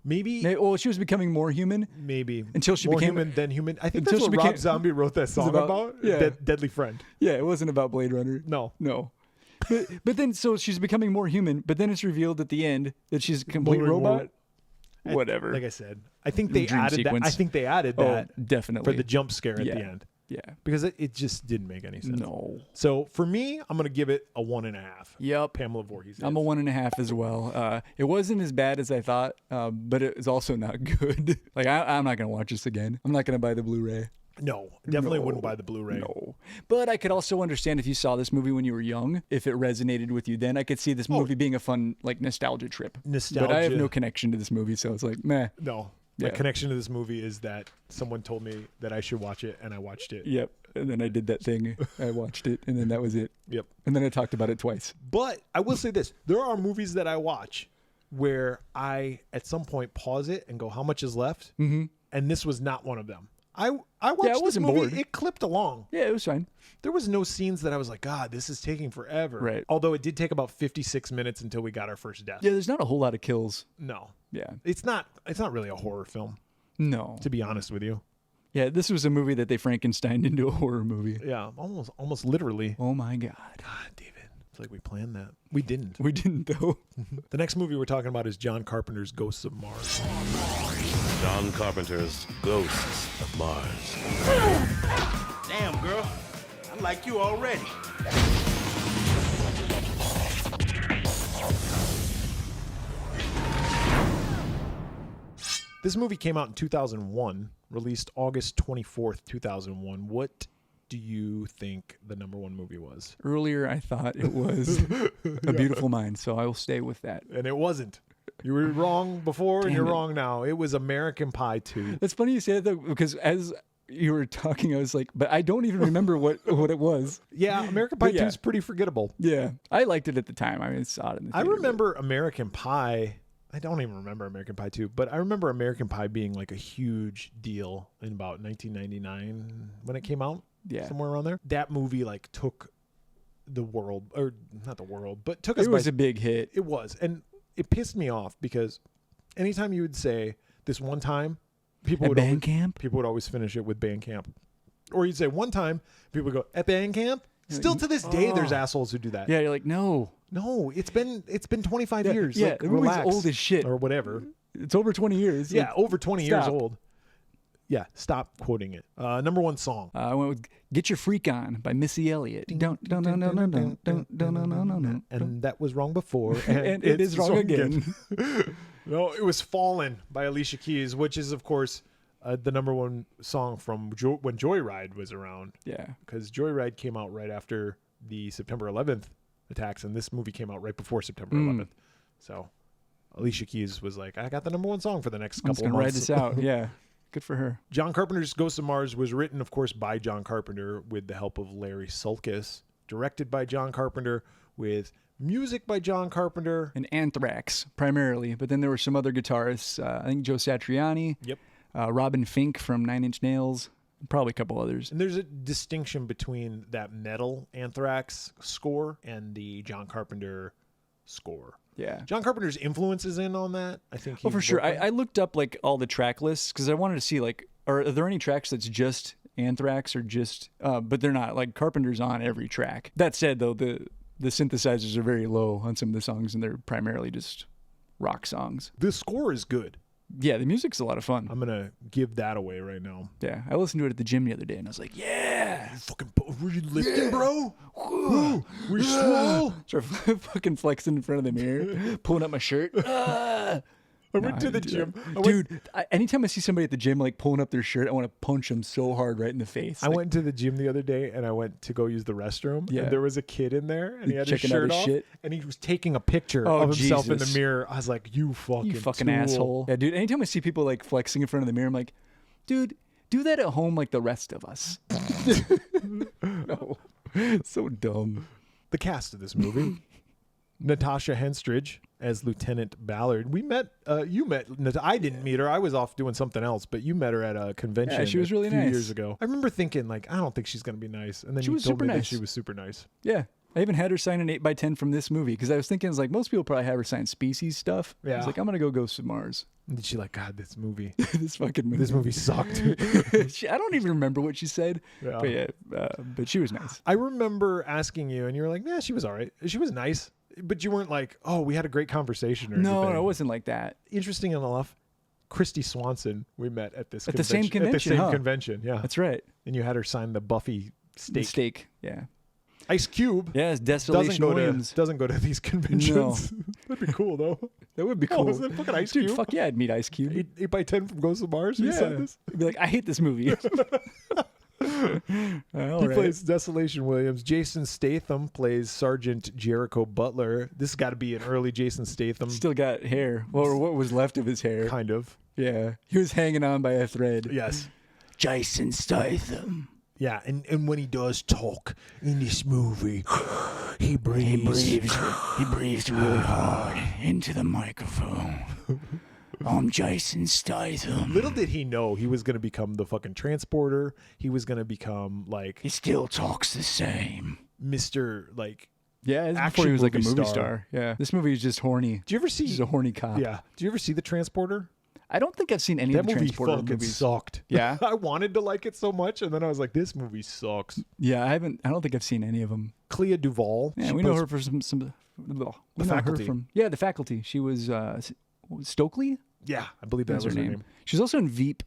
Speaker 1: Maybe
Speaker 2: Well, she was becoming more human.
Speaker 1: Maybe
Speaker 2: Until she
Speaker 1: more
Speaker 2: became-
Speaker 1: human than human. I think
Speaker 2: until
Speaker 1: that's
Speaker 2: she
Speaker 1: what Rob
Speaker 2: became-
Speaker 1: Zombie wrote that song about.
Speaker 2: yeah.
Speaker 1: Deadly Friend.
Speaker 2: Yeah, it wasn't about Blade Runner.
Speaker 1: No.
Speaker 2: But then, so she's becoming more human, but then it's revealed at the end that she's a complete
Speaker 1: More-
Speaker 2: robot. Whatever.
Speaker 1: Like I said, I think they
Speaker 2: Dream
Speaker 1: added
Speaker 2: sequence.
Speaker 1: that. I think they added that
Speaker 2: definitely.
Speaker 1: for the jump scare at
Speaker 2: Yeah.
Speaker 1: the end
Speaker 2: Yeah.
Speaker 1: because it just didn't make any sense.
Speaker 2: No.
Speaker 1: So for me, I'm gonna give it a 1.5.
Speaker 2: Yep.
Speaker 1: Pamela Voorhees.
Speaker 2: I'm a 1.5 as well. It wasn't as bad as I thought, but it was also not good. Like I'm not gonna watch this again. I'm not gonna buy the Blu-ray.
Speaker 1: No, definitely
Speaker 2: No.
Speaker 1: wouldn't buy the Blu-ray.
Speaker 2: No. But I could also understand if you saw this movie when you were young, if it resonated with you then, I could see this movie being a fun, like, nostalgia trip.
Speaker 1: Nostalgia.
Speaker 2: But I have no connection to this movie, so it's like, meh.
Speaker 1: No. My
Speaker 2: Yeah.
Speaker 1: connection to this movie is that someone told me that I should watch it, and I watched it.
Speaker 2: Yep. And then I did that thing. I watched it, and then that was it.
Speaker 1: Yep.
Speaker 2: And then I talked about it twice.
Speaker 1: But I will say this: there are movies that I watch where I, at some point, pause it and go, "How much is left?" Mm-hmm. And this was not one of them. I watched this
Speaker 2: wasn't
Speaker 1: movie.
Speaker 2: bored.
Speaker 1: It clipped along.
Speaker 2: Yeah, it was fine.
Speaker 1: There was no scenes that I was like, God, this is taking forever.
Speaker 2: Right.
Speaker 1: Although it did take about 56 minutes until we got our first death.
Speaker 2: Yeah, there's not a whole lot of kills.
Speaker 1: No.
Speaker 2: Yeah.
Speaker 1: It's not really a horror film,
Speaker 2: No.
Speaker 1: to be honest with you.
Speaker 2: Yeah, this was a movie that they Frankensteined into a horror movie.
Speaker 1: Yeah, almost literally.
Speaker 2: Oh my God.
Speaker 1: God, David. It's like we planned that. We didn't.
Speaker 2: We didn't, though.
Speaker 1: The next movie we're talking about is John Carpenter's Ghosts of Mars.
Speaker 6: John Carpenter's Ghosts of Mars.
Speaker 7: Damn, girl. I like you already.
Speaker 1: This movie came out in 2001, released August 24th, 2001. What do you think the number one movie was?
Speaker 2: Earlier, I thought it was A Beautiful Mind, so I will stay with that.
Speaker 1: And it wasn't. You were wrong before and
Speaker 2: Damn
Speaker 1: you're
Speaker 2: it.
Speaker 1: wrong now. It was American Pie 2.
Speaker 2: It's funny you say that, though, because as you were talking, I was like, but I don't even remember what it was.
Speaker 1: Yeah, American Pie
Speaker 2: But
Speaker 1: 2
Speaker 2: yeah.
Speaker 1: is pretty forgettable.
Speaker 2: Yeah, I liked it at the time. I mean, I saw it in the
Speaker 1: I
Speaker 2: theater,
Speaker 1: remember American Pie. I don't even remember American Pie 2, but I remember American Pie being like a huge deal in about 1999 when it came out.
Speaker 2: Yeah.
Speaker 1: Somewhere around there. That movie like took the world, or not the world, but took
Speaker 2: but
Speaker 1: us
Speaker 2: it
Speaker 1: by
Speaker 2: was a big hit.
Speaker 1: It was. And it pissed me off because anytime you would say this one time, people
Speaker 2: At
Speaker 1: would
Speaker 2: band
Speaker 1: always,
Speaker 2: camp?
Speaker 1: people would always finish it with band camp. Or you'd say one time, people would go, at band camp? Still to this day, there's assholes who do that.
Speaker 2: Yeah, you're like, no,
Speaker 1: No, it's been 25 years.
Speaker 2: yeah,
Speaker 1: Like,
Speaker 2: the movie's
Speaker 1: relax.
Speaker 2: old as shit.
Speaker 1: Or whatever.
Speaker 2: it's over 20 years.
Speaker 1: Yeah,
Speaker 2: Like,
Speaker 1: over 20 years
Speaker 2: stop.
Speaker 1: old. Yeah, stop quoting it. Number one song.
Speaker 2: I went with "Get Your Freak On" by Missy Elliott.
Speaker 1: And that was wrong before.
Speaker 2: And it is wrong again.
Speaker 1: No, it was Fallen by Alicia Keys, which is, of course, the number one song from when Joyride was around.
Speaker 2: Yeah.
Speaker 1: Because Joyride came out right after the September 11th attacks, and this movie came out right before September 11th. So Alicia Keys was like, I got the #1 song for the next couple
Speaker 2: I'm just
Speaker 1: of
Speaker 2: gonna
Speaker 1: months.
Speaker 2: ride this out. Yeah, good for her.
Speaker 1: John Carpenter's Ghosts of Mars was written, of course, by John Carpenter with the help of Larry Sulkus, directed by John Carpenter with music by John Carpenter.
Speaker 2: And Anthrax, primarily. But then there were some other guitarists. I think Joe Satriani.
Speaker 1: Yep.
Speaker 2: Robin Fink from Nine Inch Nails. Probably a couple others.
Speaker 1: And there's a distinction between that metal Anthrax score and the John Carpenter score.
Speaker 2: Yeah.
Speaker 1: John Carpenter's influence is in on that. I think.
Speaker 2: Oh, for sure. I looked up like all the track lists because I wanted to see like, are there any tracks that's just Anthrax or just, but they're not. Like Carpenter's on every track. That said, though, the synthesizers are very low on some of the songs, and they're primarily just rock songs.
Speaker 1: The score is good.
Speaker 2: Yeah, the music's a lot of fun.
Speaker 1: I'm gonna give that away right now.
Speaker 2: Yeah, I listened to it at the gym the other day, and I was like, "Yeah,
Speaker 1: Were you lifting, bro? Woo. Were you swole?"
Speaker 2: Start fucking flexing in front of the mirror, pulling up my shirt.
Speaker 1: I went to the gym.
Speaker 2: Dude, anytime I see somebody at the gym like pulling up their shirt, I want to punch them so hard right in the face.
Speaker 1: I went to the gym the other day, and I went to go use the restroom.
Speaker 2: Yeah.
Speaker 1: And there was a kid in there, and he had his
Speaker 2: Checking out
Speaker 1: shirt
Speaker 2: his
Speaker 1: off,
Speaker 2: shit.
Speaker 1: and he was taking a picture
Speaker 2: Oh,
Speaker 1: of himself in the
Speaker 2: Jesus.
Speaker 1: mirror. I was like, "You fucking tool.
Speaker 2: asshole." Yeah, dude. Anytime I see people like flexing in front of the mirror, I'm like, dude, do that at home like the rest of us. No, so dumb.
Speaker 1: The cast of this movie: Natasha Henstridge as Lieutenant Ballard. We met. You met. I didn't meet her. I was off doing something else. But you met her at a convention.
Speaker 2: Yeah, she was really
Speaker 1: a few
Speaker 2: nice.
Speaker 1: years ago. I remember thinking like, I don't think she's gonna be nice. And then
Speaker 2: She
Speaker 1: you
Speaker 2: was
Speaker 1: told
Speaker 2: super
Speaker 1: me that
Speaker 2: nice.
Speaker 1: she was super nice.
Speaker 2: Yeah. I even had her sign an 8x10 from this movie because I was thinking, like, most people probably have her sign Species stuff. I
Speaker 1: Yeah.
Speaker 2: was like, I'm going to go Ghosts of Mars.
Speaker 1: And she like, God, this movie.
Speaker 2: This fucking movie.
Speaker 1: This movie sucked.
Speaker 2: I don't even remember what she said.
Speaker 1: Yeah.
Speaker 2: But yeah, but she was nice.
Speaker 1: I remember asking you, and you were like, "Yeah, she was all right. She was nice," but you weren't like, "Oh, we had a great conversation." Or
Speaker 2: No,
Speaker 1: anything.
Speaker 2: it wasn't like that.
Speaker 1: Interesting enough, Christy Swanson we met at this
Speaker 2: At the same
Speaker 1: At the
Speaker 2: convention,
Speaker 1: same
Speaker 2: huh?
Speaker 1: convention, yeah.
Speaker 2: That's right.
Speaker 1: And you had her sign the Buffy steak.
Speaker 2: The steak. Yeah.
Speaker 1: Ice Cube.
Speaker 2: Yeah, it's Desolation Williams.
Speaker 1: Doesn't go to these conventions. That'd be cool though.
Speaker 2: That would be
Speaker 1: Oh,
Speaker 2: cool.
Speaker 1: is that fucking Ice
Speaker 2: Dude,
Speaker 1: Cube?
Speaker 2: fuck yeah, I'd meet Ice Cube.
Speaker 1: 8x10 from Ghosts of Mars. He said this.
Speaker 2: I'd be like, I hate this movie.
Speaker 1: He plays Desolation Williams. Jason Statham plays Sergeant Jericho Butler. This has got to be an early Jason Statham.
Speaker 2: Still got hair. Or what was left of his hair.
Speaker 1: Kind of.
Speaker 2: Yeah. He was hanging on by a thread.
Speaker 1: Yes.
Speaker 2: Jason Statham.
Speaker 1: Yeah, and when he does talk in this movie, he breathes
Speaker 2: really hard into the microphone. I'm Jason Statham.
Speaker 1: Little did he know he was going to become the fucking transporter. He was going to become like
Speaker 2: He still talks the same.
Speaker 1: Mr. like.
Speaker 2: Yeah, this is
Speaker 1: Action
Speaker 2: before he was like a
Speaker 1: movie
Speaker 2: movie
Speaker 1: star.
Speaker 2: star. Yeah. This movie is just horny.
Speaker 1: Do you ever see?
Speaker 2: He's a horny cop.
Speaker 1: Yeah. Do you ever see the Transporter?
Speaker 2: I don't think I've seen any
Speaker 1: That
Speaker 2: of the
Speaker 1: movie
Speaker 2: Transporter
Speaker 1: fucking
Speaker 2: movies.
Speaker 1: sucked.
Speaker 2: Yeah?
Speaker 1: I wanted to like it so much, and then I was like, this movie sucks.
Speaker 2: Yeah, I don't think I've seen any of them.
Speaker 1: Clea Duvall.
Speaker 2: Yeah,
Speaker 1: she
Speaker 2: we know
Speaker 1: plays-
Speaker 2: her for some we know her
Speaker 1: Faculty.
Speaker 2: from The Faculty. She was Stokely?
Speaker 1: Yeah, I believe that
Speaker 2: That's
Speaker 1: was her name.
Speaker 2: She's also in Veep.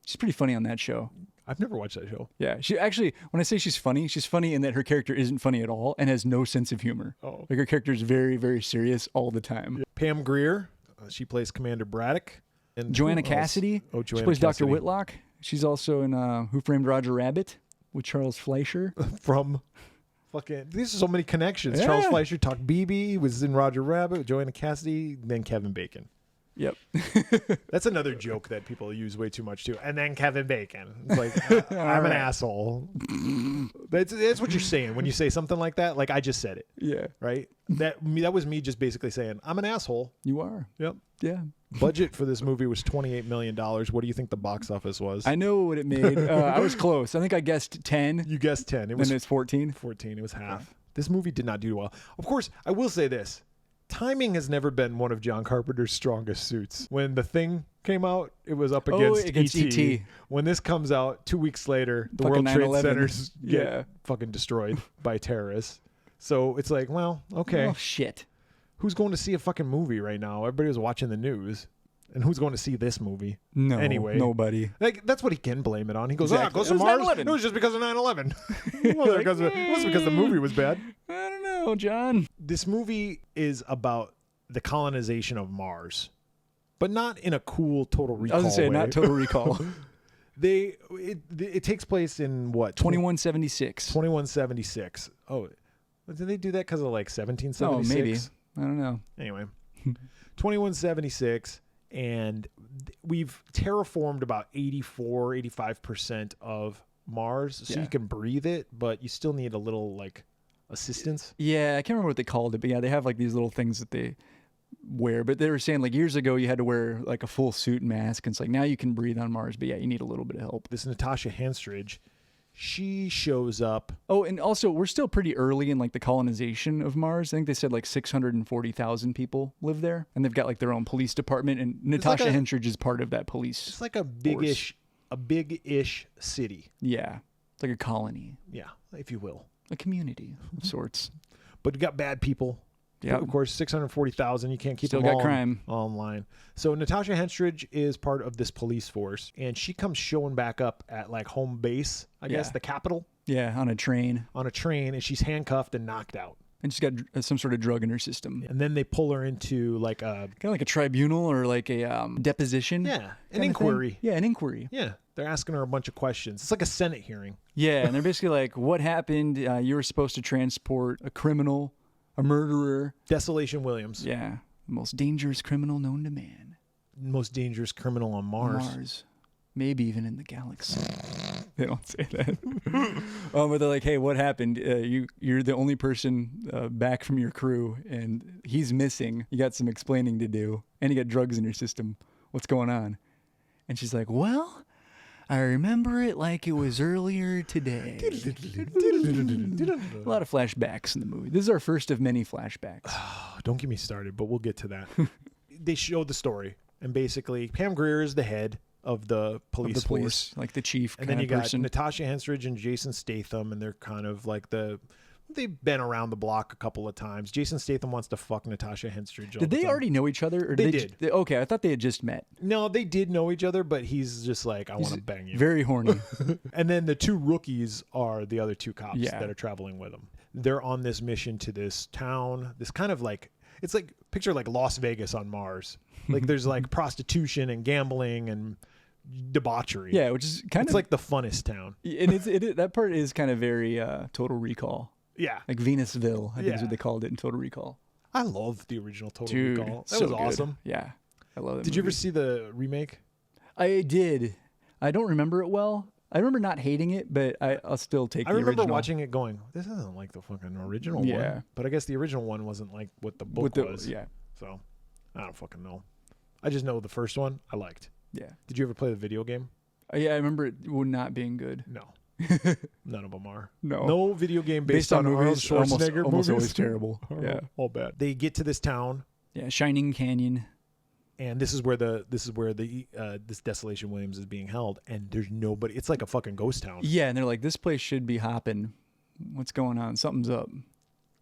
Speaker 2: She's pretty funny on that show.
Speaker 1: I've never watched that show.
Speaker 2: Yeah, she actually, when I say she's funny in that her character isn't funny at all and has no sense of humor.
Speaker 1: Oh.
Speaker 2: Like her character is very, very serious all the time.
Speaker 1: Pam Grier. She plays Commander Braddock. And
Speaker 2: Joanna
Speaker 1: who else?
Speaker 2: Cassidy.
Speaker 1: Oh,
Speaker 2: She
Speaker 1: Joanna
Speaker 2: plays Dr.
Speaker 1: Cassidy.
Speaker 2: Whitlock. She's also in Who Framed Roger Rabbit with Charles Fleischer.
Speaker 1: From fucking. These are so many connections.
Speaker 2: Yeah.
Speaker 1: Charles Fleischer talked BB. Was in Roger Rabbit. Joanna Cassidy. Then Kevin Bacon.
Speaker 2: Yep.
Speaker 1: That's another joke that people use way too much too. And then Kevin Bacon. It's like, I'm an asshole. That's what you're saying when you say something like that. Like I just said it,
Speaker 2: Yeah.
Speaker 1: right? That was me just basically saying I'm an asshole.
Speaker 2: You are.
Speaker 1: Yep.
Speaker 2: Yeah.
Speaker 1: Budget for this movie was $28 million. What do you think the box office was?
Speaker 2: I know what it made. I was close. I think I guessed 10.
Speaker 1: You guessed 10. It was
Speaker 2: And it's 14.
Speaker 1: 14. It was half. This movie did not do well. Of course, I will say this. Timing has never been one of John Carpenter's strongest suits. When The Thing came out, it was up against E.T.
Speaker 2: E.T..
Speaker 1: When this comes out 2 weeks later, the
Speaker 2: Fucking
Speaker 1: World Trade
Speaker 2: 9/11.
Speaker 1: Centers get
Speaker 2: Yeah.
Speaker 1: fucking destroyed by terrorists. So it's like, well, okay.
Speaker 2: Oh, shit.
Speaker 1: Who's going to see a fucking movie right now? Everybody was watching the news. And who's going to see this movie?
Speaker 2: No.
Speaker 1: Anyway.
Speaker 2: Nobody.
Speaker 1: Like, that's what he can blame it on. He goes,
Speaker 2: Exactly.
Speaker 1: Ghost
Speaker 2: It
Speaker 1: of
Speaker 2: was
Speaker 1: Mars?
Speaker 2: 9/11.
Speaker 1: It was just because of 9/11. It wasn't because the movie was bad.
Speaker 2: I don't know, John.
Speaker 1: This movie is about the colonization of Mars, but not in a cool Total
Speaker 2: I
Speaker 1: Recall
Speaker 2: was going to say,
Speaker 1: way.
Speaker 2: not Total Recall.
Speaker 1: It takes place in what?
Speaker 2: 2176.
Speaker 1: 2176. Oh, did they do that because of like 1776?
Speaker 2: Oh, maybe. I don't know.
Speaker 1: Anyway, 2176, and we've terraformed about 85% of Mars, so you can breathe it, but you still need a little like assistance.
Speaker 2: Yeah, I can't remember what they called it, but yeah, they have like these little things that they wear. But they were saying like years ago you had to wear like a full suit and mask, and it's like now you can breathe on Mars, but yeah, you need a little bit of help.
Speaker 1: This Natasha Henstridge, she shows up.
Speaker 2: Oh, and also we're still pretty early in like the colonization of Mars. I think they said like 640,000 people live there, and they've got like their own police department, and Natasha Henstridge is part of that police.
Speaker 1: It's like a big-ish city.
Speaker 2: Yeah, it's like a colony.
Speaker 1: Yeah, if you will.
Speaker 2: A community of sorts.
Speaker 1: But you got bad people. Yeah, of course, 640,000. You can't keep
Speaker 2: still
Speaker 1: them
Speaker 2: got
Speaker 1: all
Speaker 2: crime
Speaker 1: online. So Natasha Henstridge is part of this police force, and she comes showing back up at like home base, I guess, the capital.
Speaker 2: Yeah, on a train.
Speaker 1: And she's handcuffed and knocked out.
Speaker 2: And she's got some sort of drug in her system.
Speaker 1: And then they pull her into like a...
Speaker 2: kind of like a tribunal or like a deposition.
Speaker 1: Yeah, an inquiry.
Speaker 2: Yeah, an inquiry.
Speaker 1: Yeah, they're asking her a bunch of questions. It's like a Senate hearing.
Speaker 2: Yeah, and they're basically like, what happened? You were supposed to transport a criminal, a murderer.
Speaker 1: Desolation Williams.
Speaker 2: Yeah, the most dangerous criminal known to man.
Speaker 1: Most dangerous criminal on Mars.
Speaker 2: Maybe even in the galaxy. They don't say that. But they're like, hey, what happened? You're the only person back from your crew, and he's missing. You got some explaining to do, and you got drugs in your system. What's going on? And she's like, well, I remember it like it was earlier today. A lot of flashbacks in the movie. This is our first of many flashbacks.
Speaker 1: Don't get me started, but we'll get to that. They show the story, and basically Pam Grier is the head of the police force,
Speaker 2: like the chief.
Speaker 1: And then you got Natasha Henstridge and Jason Statham, and they're kind of like they've been around the block a couple of times. Jason Statham wants to fuck Natasha Henstridge.
Speaker 2: Did they already know each other? Or
Speaker 1: they did.
Speaker 2: Okay, I thought they had just met.
Speaker 1: No, they did know each other, but he's just like, I want to bang you.
Speaker 2: Very horny.
Speaker 1: And then the two rookies are the other two cops that are traveling with him. They're on this mission to this town, this kind of like, it's like, picture like Las Vegas on Mars. Like there's like prostitution and gambling and debauchery.
Speaker 2: Yeah, which is kind of
Speaker 1: like the funnest town.
Speaker 2: And that part is kind of very Total Recall.
Speaker 1: Yeah.
Speaker 2: Like Venusville, I think is what they called it in Total Recall.
Speaker 1: I love the original Total Recall. That
Speaker 2: so
Speaker 1: was awesome.
Speaker 2: Good. Yeah. I love it.
Speaker 1: Did you ever see the remake?
Speaker 2: I did. I don't remember it well. I remember not hating it, but I'll still take the original. I remember
Speaker 1: watching it going, this isn't like the fucking original one. But I guess the original one wasn't like what the book was.
Speaker 2: Yeah.
Speaker 1: So, I don't fucking know. I just know the first one I liked.
Speaker 2: Yeah.
Speaker 1: Did you ever play the video game?
Speaker 2: Yeah, I remember it not being good.
Speaker 1: No. None of them are.
Speaker 2: No
Speaker 1: video game based on
Speaker 2: movies,
Speaker 1: Schwarzenegger
Speaker 2: almost always terrible. Yeah.
Speaker 1: All bad. They get to this town.
Speaker 2: Yeah, Shining Canyon.
Speaker 1: And this is where this Desolation Williams is being held, and there's nobody. It's like a fucking ghost town.
Speaker 2: Yeah, and they're like, this place should be hopping. What's going on? Something's up.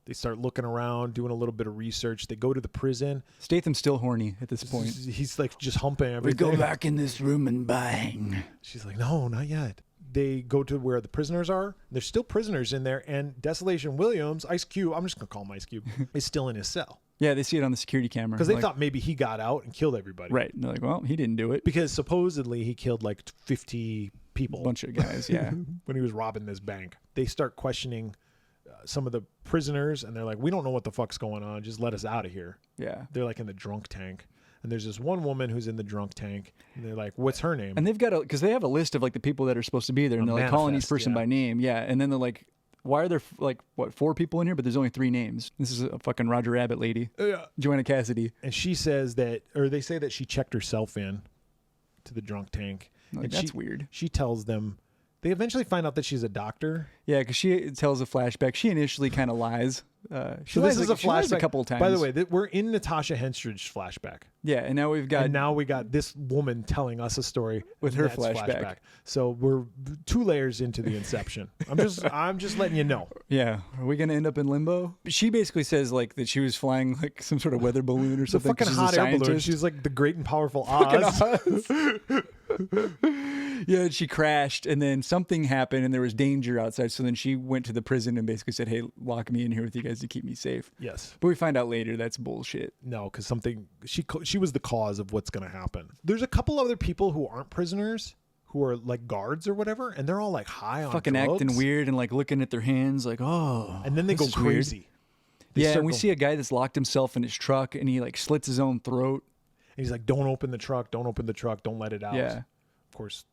Speaker 1: They start looking around, doing a little bit of research. They go to the prison.
Speaker 2: Statham's still horny at this point.
Speaker 1: He's like just humping everything.
Speaker 2: We go back in this room and bang.
Speaker 1: She's like, no, not yet. They go to where the prisoners are. There's still prisoners in there, and Desolation Williams, Ice Cube, I'm just gonna call him Ice Cube, is still in his cell.
Speaker 2: Yeah, they see it on the security camera.
Speaker 1: Because they thought maybe he got out and killed everybody.
Speaker 2: Right. And they're like, well, he didn't do it.
Speaker 1: Because supposedly he killed like 50 people.
Speaker 2: A bunch of guys, yeah.
Speaker 1: When he was robbing this bank. They start questioning some of the prisoners, and they're like, we don't know what the fuck's going on. Just let us out of here.
Speaker 2: Yeah.
Speaker 1: They're like in the drunk tank. And there's this one woman who's in the drunk tank, and they're like, what's her name?
Speaker 2: And they've got because they have a list of like the people that are supposed to be there, and they're like calling each person by name. Yeah. And then they're like, why are there like 4 people in here, but there's only 3 names? This is a fucking Roger Rabbit lady, Joanna Cassidy,
Speaker 1: and she says that, or they say that she checked herself in to the drunk tank.
Speaker 2: Like, that's weird.
Speaker 1: She tells them. They eventually find out that she's a doctor.
Speaker 2: Yeah, because she tells a flashback. She initially kind of lies.
Speaker 1: She lies a flashback
Speaker 2: a couple of times.
Speaker 1: By the way, we're in Natasha Henstridge's flashback.
Speaker 2: Yeah, and now we got
Speaker 1: this woman telling us a story
Speaker 2: with her flashback.
Speaker 1: So we're 2 layers into the inception. I'm just letting you know.
Speaker 2: Yeah, are we gonna end up in limbo? She basically says like that she was flying like some sort of weather balloon or something.
Speaker 1: Fucking hot air balloon. She's like the great and powerful Oz.
Speaker 2: Yeah, and she crashed, and then something happened, and there was danger outside. So then she went to the prison and basically said, "Hey, lock me in here with you guys to keep me safe."
Speaker 1: Yes,
Speaker 2: but we find out later that's bullshit.
Speaker 1: No, because she was the cause of what's going to happen. There's a couple other people who aren't prisoners who are like guards or whatever, and they're all like high on
Speaker 2: fucking
Speaker 1: drugs.
Speaker 2: Acting weird and like looking at their hands, like, oh.
Speaker 1: And then they go crazy.
Speaker 2: Yeah, and we see a guy that's locked himself in his truck, and he like slits his own throat.
Speaker 1: And he's like, "Don't open the truck! Don't open the truck! Don't let it out!"
Speaker 2: Yeah.
Speaker 1: Of course,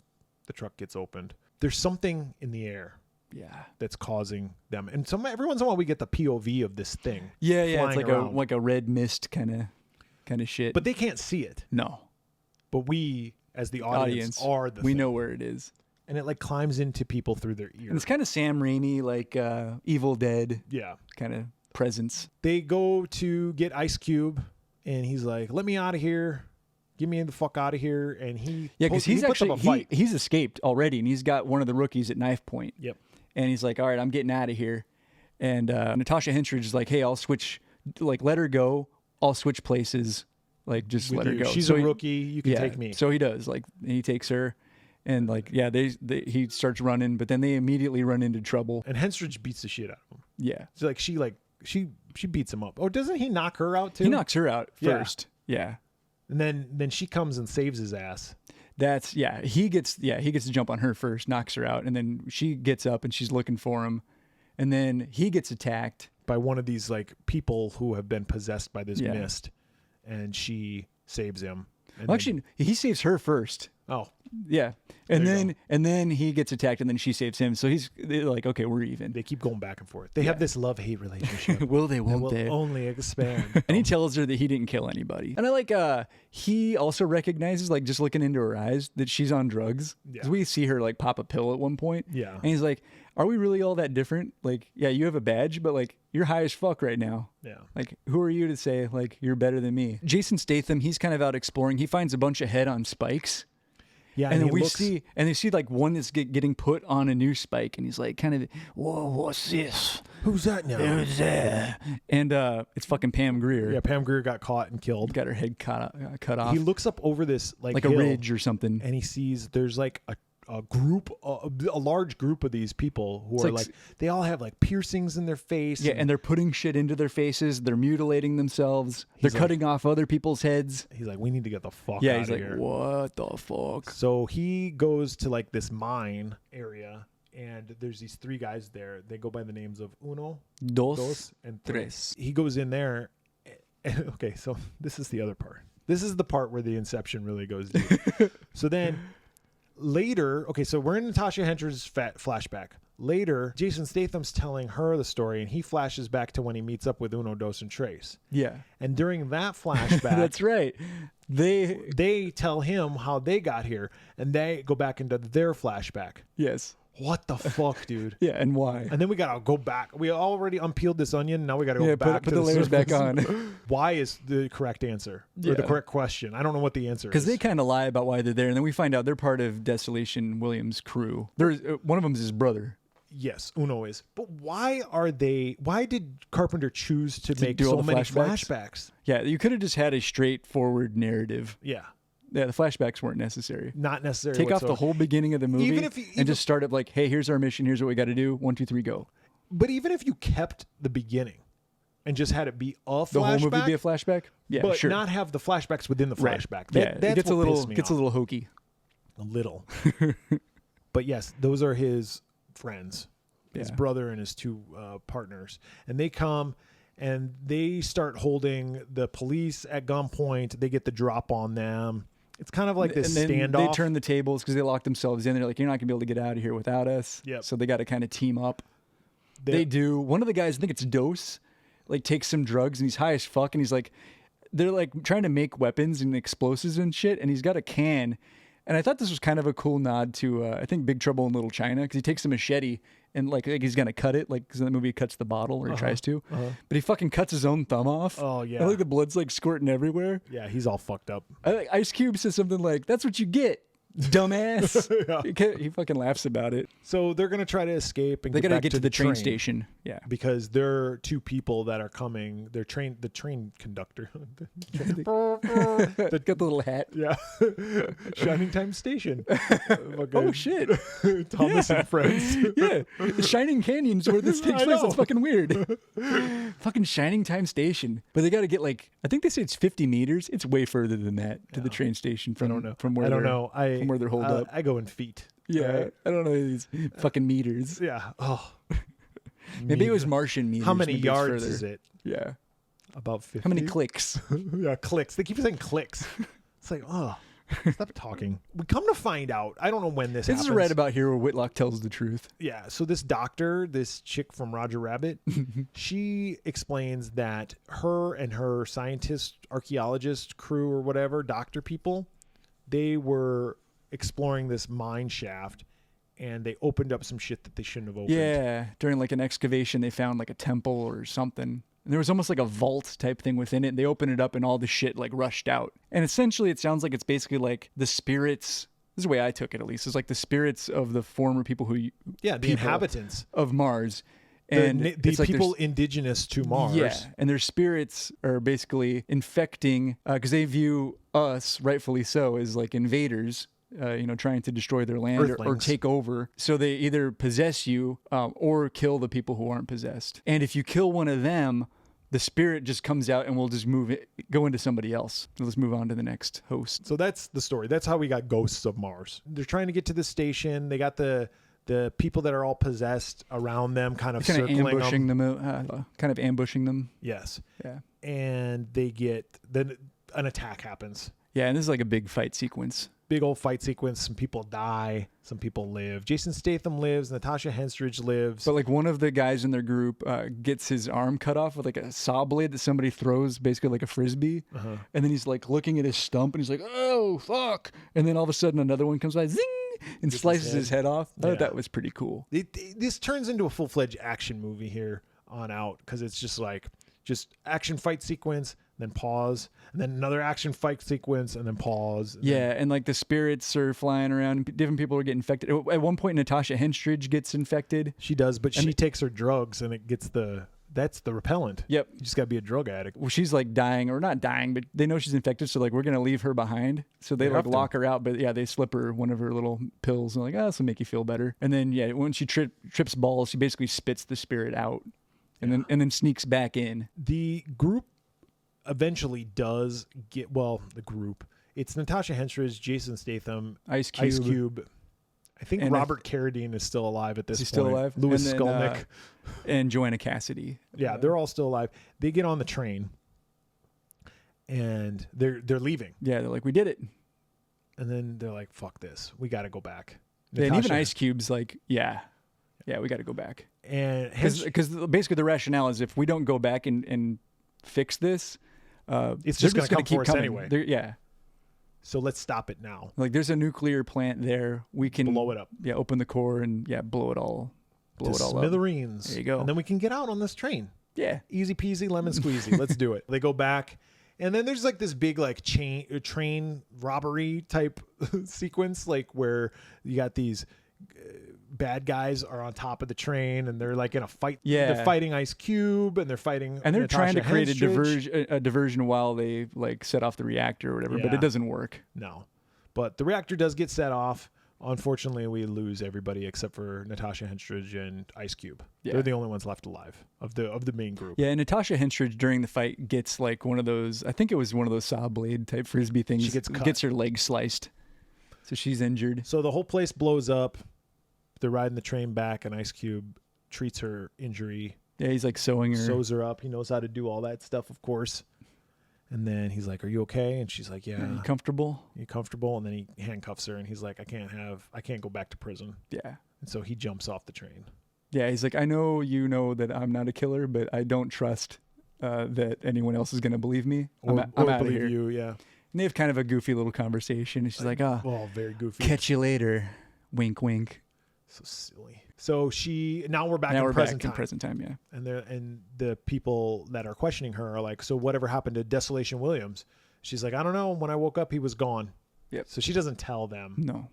Speaker 1: the truck gets opened. There's something in the air.
Speaker 2: Yeah.
Speaker 1: That's causing them, and every once in a while we get the POV of this thing.
Speaker 2: Yeah, it's
Speaker 1: around.
Speaker 2: like a red mist kind of shit.
Speaker 1: But they can't see it.
Speaker 2: No.
Speaker 1: But we, as the audience are the.
Speaker 2: We
Speaker 1: thing.
Speaker 2: know where it is.
Speaker 1: And it like climbs into people through their ear.
Speaker 2: And it's kind of Sam Raimi, like Evil Dead.
Speaker 1: Yeah.
Speaker 2: Kind of presence.
Speaker 1: They go to get Ice Cube, and he's like, "Let me out of here. Get me the fuck out of here." And
Speaker 2: because he's actually he's escaped already, and he's got one of the rookies at knife point.
Speaker 1: Yep.
Speaker 2: And he's like, "All right, I'm getting out of here." And Natasha Henstridge is like, "Hey, I'll switch. Like, let her go. I'll switch places. Like, just let her go.
Speaker 1: She's a rookie. You can take me."
Speaker 2: So he does. Like, he takes her, and like, yeah, he starts running, but then they immediately run into trouble.
Speaker 1: And Henstridge beats the shit out of him.
Speaker 2: Yeah.
Speaker 1: So she beats him up. Oh, doesn't he knock her out too?
Speaker 2: He knocks her out first. Yeah.
Speaker 1: And then she comes and saves his ass.
Speaker 2: He gets to jump on her first, knocks her out, and then she gets up and she's looking for him, and then he gets attacked
Speaker 1: by one of these like people who have been possessed by this mist, and she saves him.
Speaker 2: Actually, he saves her first.
Speaker 1: Oh,
Speaker 2: yeah, and then he gets attacked, and then she saves him. So they're like, okay, we're even.
Speaker 1: They keep going back and forth. They have this love-hate relationship.
Speaker 2: Will they? Won't they?
Speaker 1: Only expand.
Speaker 2: And he tells her that he didn't kill anybody. And I like. He also recognizes, like, just looking into her eyes, that she's on drugs. Yeah. We see her like pop a pill at one point.
Speaker 1: Yeah.
Speaker 2: And he's like, "Are we really all that different? Like, yeah, you have a badge, but like, you're high as fuck right now.
Speaker 1: Yeah.
Speaker 2: Like, who are you to say like you're better than me?" Jason Statham, he's kind of out exploring. He finds a bunch of head on spikes.
Speaker 1: Yeah,
Speaker 2: and they see like one that's getting put on a new spike, and he's like, kind of, "Whoa, what's this?
Speaker 1: Who's that now?"
Speaker 2: Who's that? And it's fucking Pam Grier.
Speaker 1: Yeah, Pam Grier got caught and killed.
Speaker 2: Got her head cut off.
Speaker 1: He looks up over this like
Speaker 2: a
Speaker 1: hill,
Speaker 2: ridge or something,
Speaker 1: and he sees there's like a large group of these people who are like they all have like piercings in their face.
Speaker 2: Yeah, and they're putting shit into their faces. They're mutilating themselves. They're cutting off other people's heads.
Speaker 1: He's like, "We need to get the fuck out of
Speaker 2: here." Yeah, he's
Speaker 1: like,
Speaker 2: "What the fuck?"
Speaker 1: So he goes to like this mine area, and there's these three guys there. They go by the names of Uno,
Speaker 2: Dos,
Speaker 1: and
Speaker 2: Tres.
Speaker 1: He goes in there. And, okay, so this is the other part. This is the part where the inception really goes deep. So then later, okay, so we're in Natasha Henstridge's flashback. Later, Jason Statham's telling her the story, and he flashes back to when he meets up with Uno, Dos, and Tres.
Speaker 2: Yeah.
Speaker 1: And during that flashback,
Speaker 2: that's right.
Speaker 1: They tell him how they got here, and they go back into their flashback.
Speaker 2: Yes.
Speaker 1: What the fuck, dude?
Speaker 2: Yeah, and why?
Speaker 1: And then we gotta go back. We already unpeeled this onion. Now we gotta go back.
Speaker 2: Put the layers back on.
Speaker 1: Why is the correct answer or the correct question? I don't know what the answer is.
Speaker 2: Because they kind of lie about why they're there, and then we find out they're part of Desolation Williams' crew. There's one of them is his brother.
Speaker 1: Yes, Uno is. But why did Carpenter choose to make
Speaker 2: do
Speaker 1: so
Speaker 2: all the
Speaker 1: many
Speaker 2: flashbacks? Yeah, you could have just had a straightforward narrative.
Speaker 1: Yeah.
Speaker 2: Yeah, the flashbacks weren't necessary.
Speaker 1: Not necessary.
Speaker 2: Take off the whole beginning of the movie and just start it like, "Hey, here's our mission. Here's what we got to do. 1, 2, 3, go."
Speaker 1: But even if you kept the beginning and just had it be a flashback,
Speaker 2: the whole movie be a flashback, yeah,
Speaker 1: but
Speaker 2: sure.
Speaker 1: not have the flashbacks within the flashback.
Speaker 2: Right.
Speaker 1: That's
Speaker 2: it gets
Speaker 1: what
Speaker 2: a little hokey.
Speaker 1: A little. But yes, those are his friends, his brother and his two partners, and they come. And they start holding the police at gunpoint. They get the drop on them. It's kind of like this standoff.
Speaker 2: They turn the tables because they lock themselves in. They're like, "You're not going to be able to get out of here without us."
Speaker 1: Yep.
Speaker 2: So they got to kind of team up. They do. One of the guys, I think it's Dos, like takes some drugs and he's high as fuck. And he's like, they're like trying to make weapons and explosives and shit. And he's got a can. And I thought this was kind of a cool nod to, I think, Big Trouble in Little China, because he takes a machete and like he's going to cut it, like, because in the movie he cuts the bottle, or he tries to. But he fucking cuts his own thumb off.
Speaker 1: Oh, yeah.
Speaker 2: And like the blood's like squirting everywhere.
Speaker 1: Yeah, he's all fucked up.
Speaker 2: Ice Cube says something like, "That's what you get, dumbass." He fucking laughs about it.
Speaker 1: So they're going to try to escape and
Speaker 2: they
Speaker 1: get
Speaker 2: gotta
Speaker 1: back
Speaker 2: get to the train station. Yeah.
Speaker 1: Because there are two people that are coming. They're the train conductor.
Speaker 2: Got the little hat.
Speaker 1: Yeah. Shining Time Station.
Speaker 2: Oh, shit.
Speaker 1: Thomas and Friends.
Speaker 2: Yeah. The Shining Canyon's where this takes place. That's fucking weird. Fucking Shining Time Station. But they got to get like, I think they say it's 50 meters. It's way further than that to the train station from, from where from where they're holed up.
Speaker 1: I go in feet.
Speaker 2: Yeah.
Speaker 1: Right?
Speaker 2: I don't know these fucking meters.
Speaker 1: Yeah. Oh.
Speaker 2: Maybe it was Martian meters.
Speaker 1: How many
Speaker 2: maybe it's
Speaker 1: yards
Speaker 2: further.
Speaker 1: is it?
Speaker 2: Yeah.
Speaker 1: About 50.
Speaker 2: How many clicks?
Speaker 1: Yeah, clicks. They keep saying clicks. It's like, oh, stop talking. We come to find out. I don't know when this
Speaker 2: This
Speaker 1: happens.
Speaker 2: is right about here where Whitlock tells the truth.
Speaker 1: Yeah. So this doctor, this chick from Roger Rabbit, she explains that her and her scientist, archaeologist crew or whatever, doctor people, they were exploring this mine shaft and they opened up some shit that they shouldn't have opened.
Speaker 2: Yeah. During like an excavation, they found like a temple or something. And there was almost like a vault type thing within it. They opened it up and all the shit like rushed out. And essentially it sounds like it's basically like the spirits. This is the way I took it, at least. It's like the spirits of the former people who...
Speaker 1: Yeah, the inhabitants.
Speaker 2: Of Mars. And
Speaker 1: the people indigenous to Mars.
Speaker 2: Yeah, and their spirits are basically infecting, because they view us, rightfully so, as like invaders, trying to destroy their land or take over. So they either possess you or kill the people who aren't possessed. And if you kill one of them, the spirit just comes out and we'll just go into somebody else. Let's move on to the next host.
Speaker 1: So that's the story. That's how we got Ghosts of Mars. They're trying to get to the station. They got the people that are all possessed around them, kind of circling
Speaker 2: ambushing them. Kind of ambushing them.
Speaker 1: Yes.
Speaker 2: Yeah.
Speaker 1: And then an attack happens.
Speaker 2: Yeah, and this is like a big fight sequence.
Speaker 1: Big old fight sequence. Some people die. Some people live. Jason Statham lives. Natasha Henstridge lives.
Speaker 2: But like one of the guys in their group gets his arm cut off with like a saw blade that somebody throws, basically like a frisbee. Uh-huh. And then he's like looking at his stump and he's like, oh, fuck. And then all of a sudden another one comes by, zing, and slices his head off. I thought that was pretty cool.
Speaker 1: This turns into a full-fledged action movie here on out because it's just action fight sequence, then pause, and then another action fight sequence, and then pause.
Speaker 2: And like the spirits are flying around. Different people are getting infected. At one point, Natasha Henstridge gets infected.
Speaker 1: She does, but she takes her drugs, and it gets that's the repellent.
Speaker 2: Yep.
Speaker 1: You just got to be a drug addict.
Speaker 2: Well, she's like dying, or not dying, but they know she's infected, so like we're going to leave her behind. So they like lock her out, but yeah, they slip her one of her little pills, and like, this will make you feel better. And then, when she trips balls, she basically spits the spirit out. And then sneaks back in. The group
Speaker 1: eventually does get the group. It's Natasha Henstridge, Jason Statham,
Speaker 2: Ice Cube.
Speaker 1: I think Robert Carradine is still alive at this point.
Speaker 2: He's still alive.
Speaker 1: Louis Skolnick
Speaker 2: and Joanna Cassidy.
Speaker 1: Yeah, they're all still alive. They get on the train and they're leaving.
Speaker 2: Yeah, they're like, we did it.
Speaker 1: And then they're like, fuck this. We got to go back.
Speaker 2: And even Ice Cube's like, yeah, we got to go back.
Speaker 1: And
Speaker 2: because basically the rationale is if we don't go back and fix this,
Speaker 1: it's just going to come
Speaker 2: keep
Speaker 1: for us
Speaker 2: coming.
Speaker 1: anyway. So let's stop it now.
Speaker 2: Like there's a nuclear plant there. We can
Speaker 1: blow it up.
Speaker 2: Yeah, open the core and blow it all. Blow it all
Speaker 1: smithereens.
Speaker 2: Up. There you go.
Speaker 1: And then we can get out on this train.
Speaker 2: Yeah,
Speaker 1: easy peasy lemon squeezy. Let's do it. They go back. And then there's like this big like train robbery type sequence, like where you got these bad guys are on top of the train and they're like in a fight.
Speaker 2: Yeah,
Speaker 1: they're fighting Ice Cube and they're fighting.
Speaker 2: And they're
Speaker 1: Natasha
Speaker 2: trying to create
Speaker 1: Henstridge.
Speaker 2: a diversion while they like set off the reactor or whatever, but it doesn't work.
Speaker 1: No, but the reactor does get set off. Unfortunately, we lose everybody except for Natasha Henstridge and Ice Cube. Yeah. They're the only ones left alive of the main group.
Speaker 2: Yeah, and Natasha Henstridge during the fight gets like one of those, I think it was one of those saw blade type frisbee things.
Speaker 1: She gets
Speaker 2: her leg sliced. So she's injured.
Speaker 1: So the whole place blows up. They're riding the train back and Ice Cube treats her injury.
Speaker 2: Yeah, he's like sewing her.
Speaker 1: Sews her up. He knows how to do all that stuff, of course. And then he's like, "Are you okay?" And she's like, "Yeah."
Speaker 2: You comfortable?
Speaker 1: You comfortable? And then he handcuffs her, and he's like, "I can't go back to prison."
Speaker 2: Yeah.
Speaker 1: And so he jumps off the train.
Speaker 2: Yeah, he's like, "I know you know that I'm not a killer, but I don't trust that anyone else is going to believe me. I'm out of here."
Speaker 1: You, yeah.
Speaker 2: And they have kind of a goofy little conversation. And she's like,
Speaker 1: very goofy.
Speaker 2: Catch you later. Wink, wink.
Speaker 1: So silly. So now we're back in present time.
Speaker 2: Yeah.
Speaker 1: And the people that are questioning her are like, "So whatever happened to Desolation Williams?" She's like, "I don't know. When I woke up, he was gone."
Speaker 2: Yep.
Speaker 1: So she doesn't tell them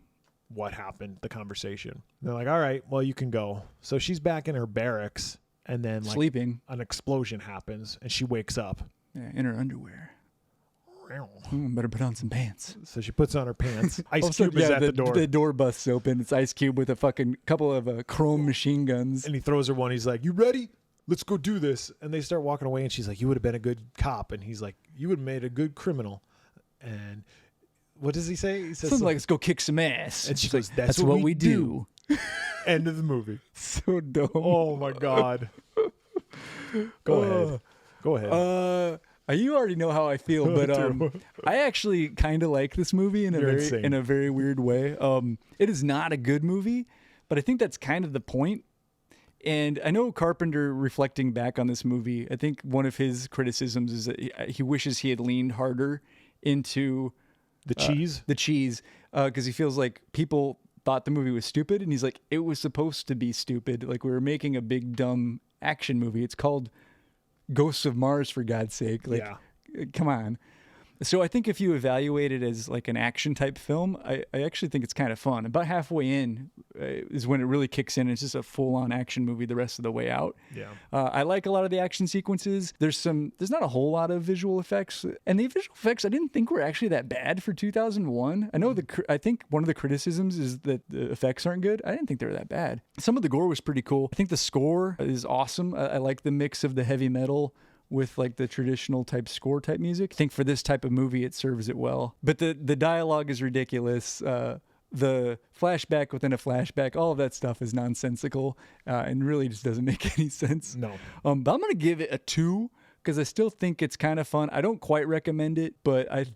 Speaker 1: what happened, the conversation. And they're like, "All right, well, you can go." So she's back in her barracks and then
Speaker 2: sleeping.
Speaker 1: An explosion happens and she wakes up.
Speaker 2: Yeah, in her underwear. Better put on some pants.
Speaker 1: So she puts on her pants. Ice Cube is at the door.
Speaker 2: The door busts open. It's Ice Cube with a fucking couple of chrome machine guns.
Speaker 1: And he throws her one. He's like, "You ready? Let's go do this." And they start walking away. And she's like, "You would have been a good cop." And he's like, "You would have made a good criminal." And what does he say? He says
Speaker 2: something like, "Let's go kick some ass."
Speaker 1: And she goes,
Speaker 2: "That's what we do."
Speaker 1: End of the movie.
Speaker 2: So dumb.
Speaker 1: Oh my God. Go ahead.
Speaker 2: You already know how I feel, but I actually kind of like this movie in a very weird way. It is not a good movie, but I think that's kind of the point. And I know Carpenter, reflecting back on this movie, I think one of his criticisms is that he wishes he had leaned harder into
Speaker 1: the cheese,
Speaker 2: because he feels like people thought the movie was stupid, and he's like, it was supposed to be stupid. Like, we were making a big dumb action movie. It's called Ghosts of Mars, for God's sake. Like, come on. So I think if you evaluate it as like an action type film, I actually think it's kind of fun. About halfway in is when it really kicks in. It's just a full on action movie the rest of the way out.
Speaker 1: Yeah.
Speaker 2: I like a lot of the action sequences. There's not a whole lot of visual effects, and the visual effects I didn't think were actually that bad for 2001. I know I think one of the criticisms is that the effects aren't good. I didn't think they were that bad. Some of the gore was pretty cool. I think the score is awesome. I like the mix of the heavy metal with like the traditional type score type music. I think for this type of movie, it serves it well. But the dialogue is ridiculous. The flashback within a flashback, all of that stuff is nonsensical and really just doesn't make any sense.
Speaker 1: No.
Speaker 2: But I'm going to give it a 2 because I still think it's kind of fun. I don't quite recommend it, but I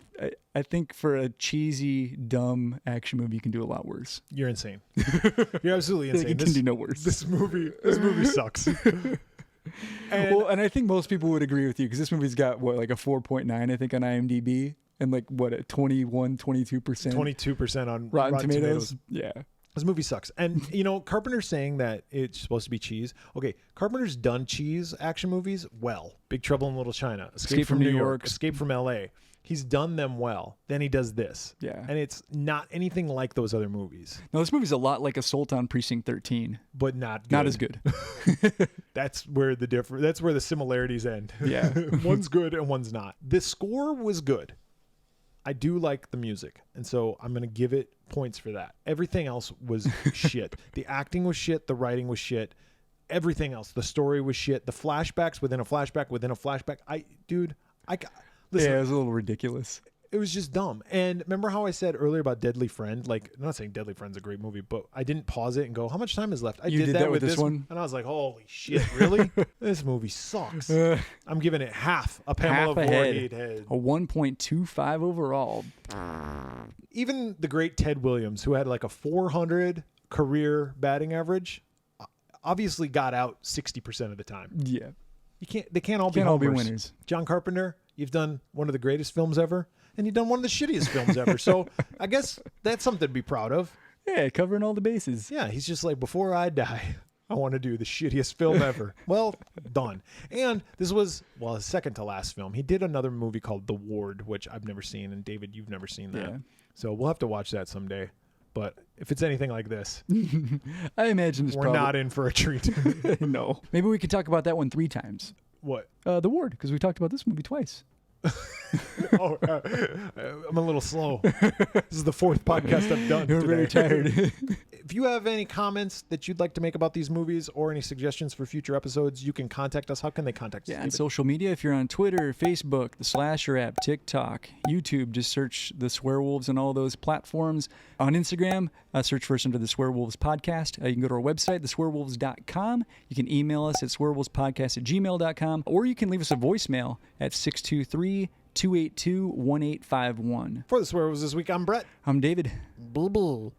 Speaker 2: think for a cheesy, dumb action movie, you can do a lot worse.
Speaker 1: You're insane. You're absolutely insane.
Speaker 2: You can do no worse.
Speaker 1: This movie sucks.
Speaker 2: And I think most people would agree with you because this movie's got like a 4.9, I think, on IMDb, and like a 22%
Speaker 1: on
Speaker 2: Rotten Tomatoes. Yeah.
Speaker 1: This movie sucks. And Carpenter's saying that it's supposed to be cheese. Okay, Carpenter's done cheese action movies well. Big Trouble in Little China, Escape from New York, Escape from LA. He's done them well. Then he does this.
Speaker 2: Yeah.
Speaker 1: And it's not anything like those other movies.
Speaker 2: No, this movie's a lot like Assault on Precinct 13.
Speaker 1: But not good.
Speaker 2: Not as good.
Speaker 1: That's where the similarities end.
Speaker 2: Yeah.
Speaker 1: One's good and one's not. The score was good. I do like the music. And so I'm going to give it points for that. Everything else was shit. The acting was shit. The writing was shit. Everything else. The story was shit. The flashbacks within a flashback within a flashback. Listen,
Speaker 2: yeah, it was a little ridiculous.
Speaker 1: It was just dumb. And remember how I said earlier about Deadly Friend? Like, I'm not saying Deadly Friend's a great movie, but I didn't pause it and go, how much time is left? I did that with this one. And I was like, holy shit, really? This movie sucks. I'm giving it half a Pamela Voorhees Heads.
Speaker 2: A 1.25 overall.
Speaker 1: Even the great Ted Williams, who had like a 400 career batting average, obviously got out 60% of the time.
Speaker 2: Yeah.
Speaker 1: They can't all be winners. John Carpenter, you've done one of the greatest films ever, and you've done one of the shittiest films ever. So I guess that's something to be proud of.
Speaker 2: Yeah, covering all the bases.
Speaker 1: Yeah, he's just like, before I die, I want to do the shittiest film ever. Well, done. And this was, his second to last film. He did another movie called The Ward, which I've never seen, and David, you've never seen that. Yeah. So we'll have to watch that someday. But if it's anything like this,
Speaker 2: I imagine
Speaker 1: we're not in for a treat.
Speaker 2: No. Maybe we could talk about that one 3 times.
Speaker 1: What?
Speaker 2: The Ward, because we talked about this movie twice.
Speaker 1: I'm a little slow. This is the 4th podcast I've done.
Speaker 2: You're very tired.
Speaker 1: If you have any comments that you'd like to make about these movies or any suggestions for future episodes, you can contact us. How can they contact us?
Speaker 2: Yeah, on social media, if you're on Twitter, Facebook, the Slasher app, TikTok, YouTube, just search the Swearwolves on all those platforms. On Instagram, search for us under the Swearwolves Podcast. You can go to our website, theswearwolves.com. You can email us at swearwolvespodcast@gmail.com, or you can leave us a voicemail at 623-282-1851.
Speaker 1: For the Swearwolves this week, I'm Brett.
Speaker 2: I'm David.
Speaker 1: Boo boo.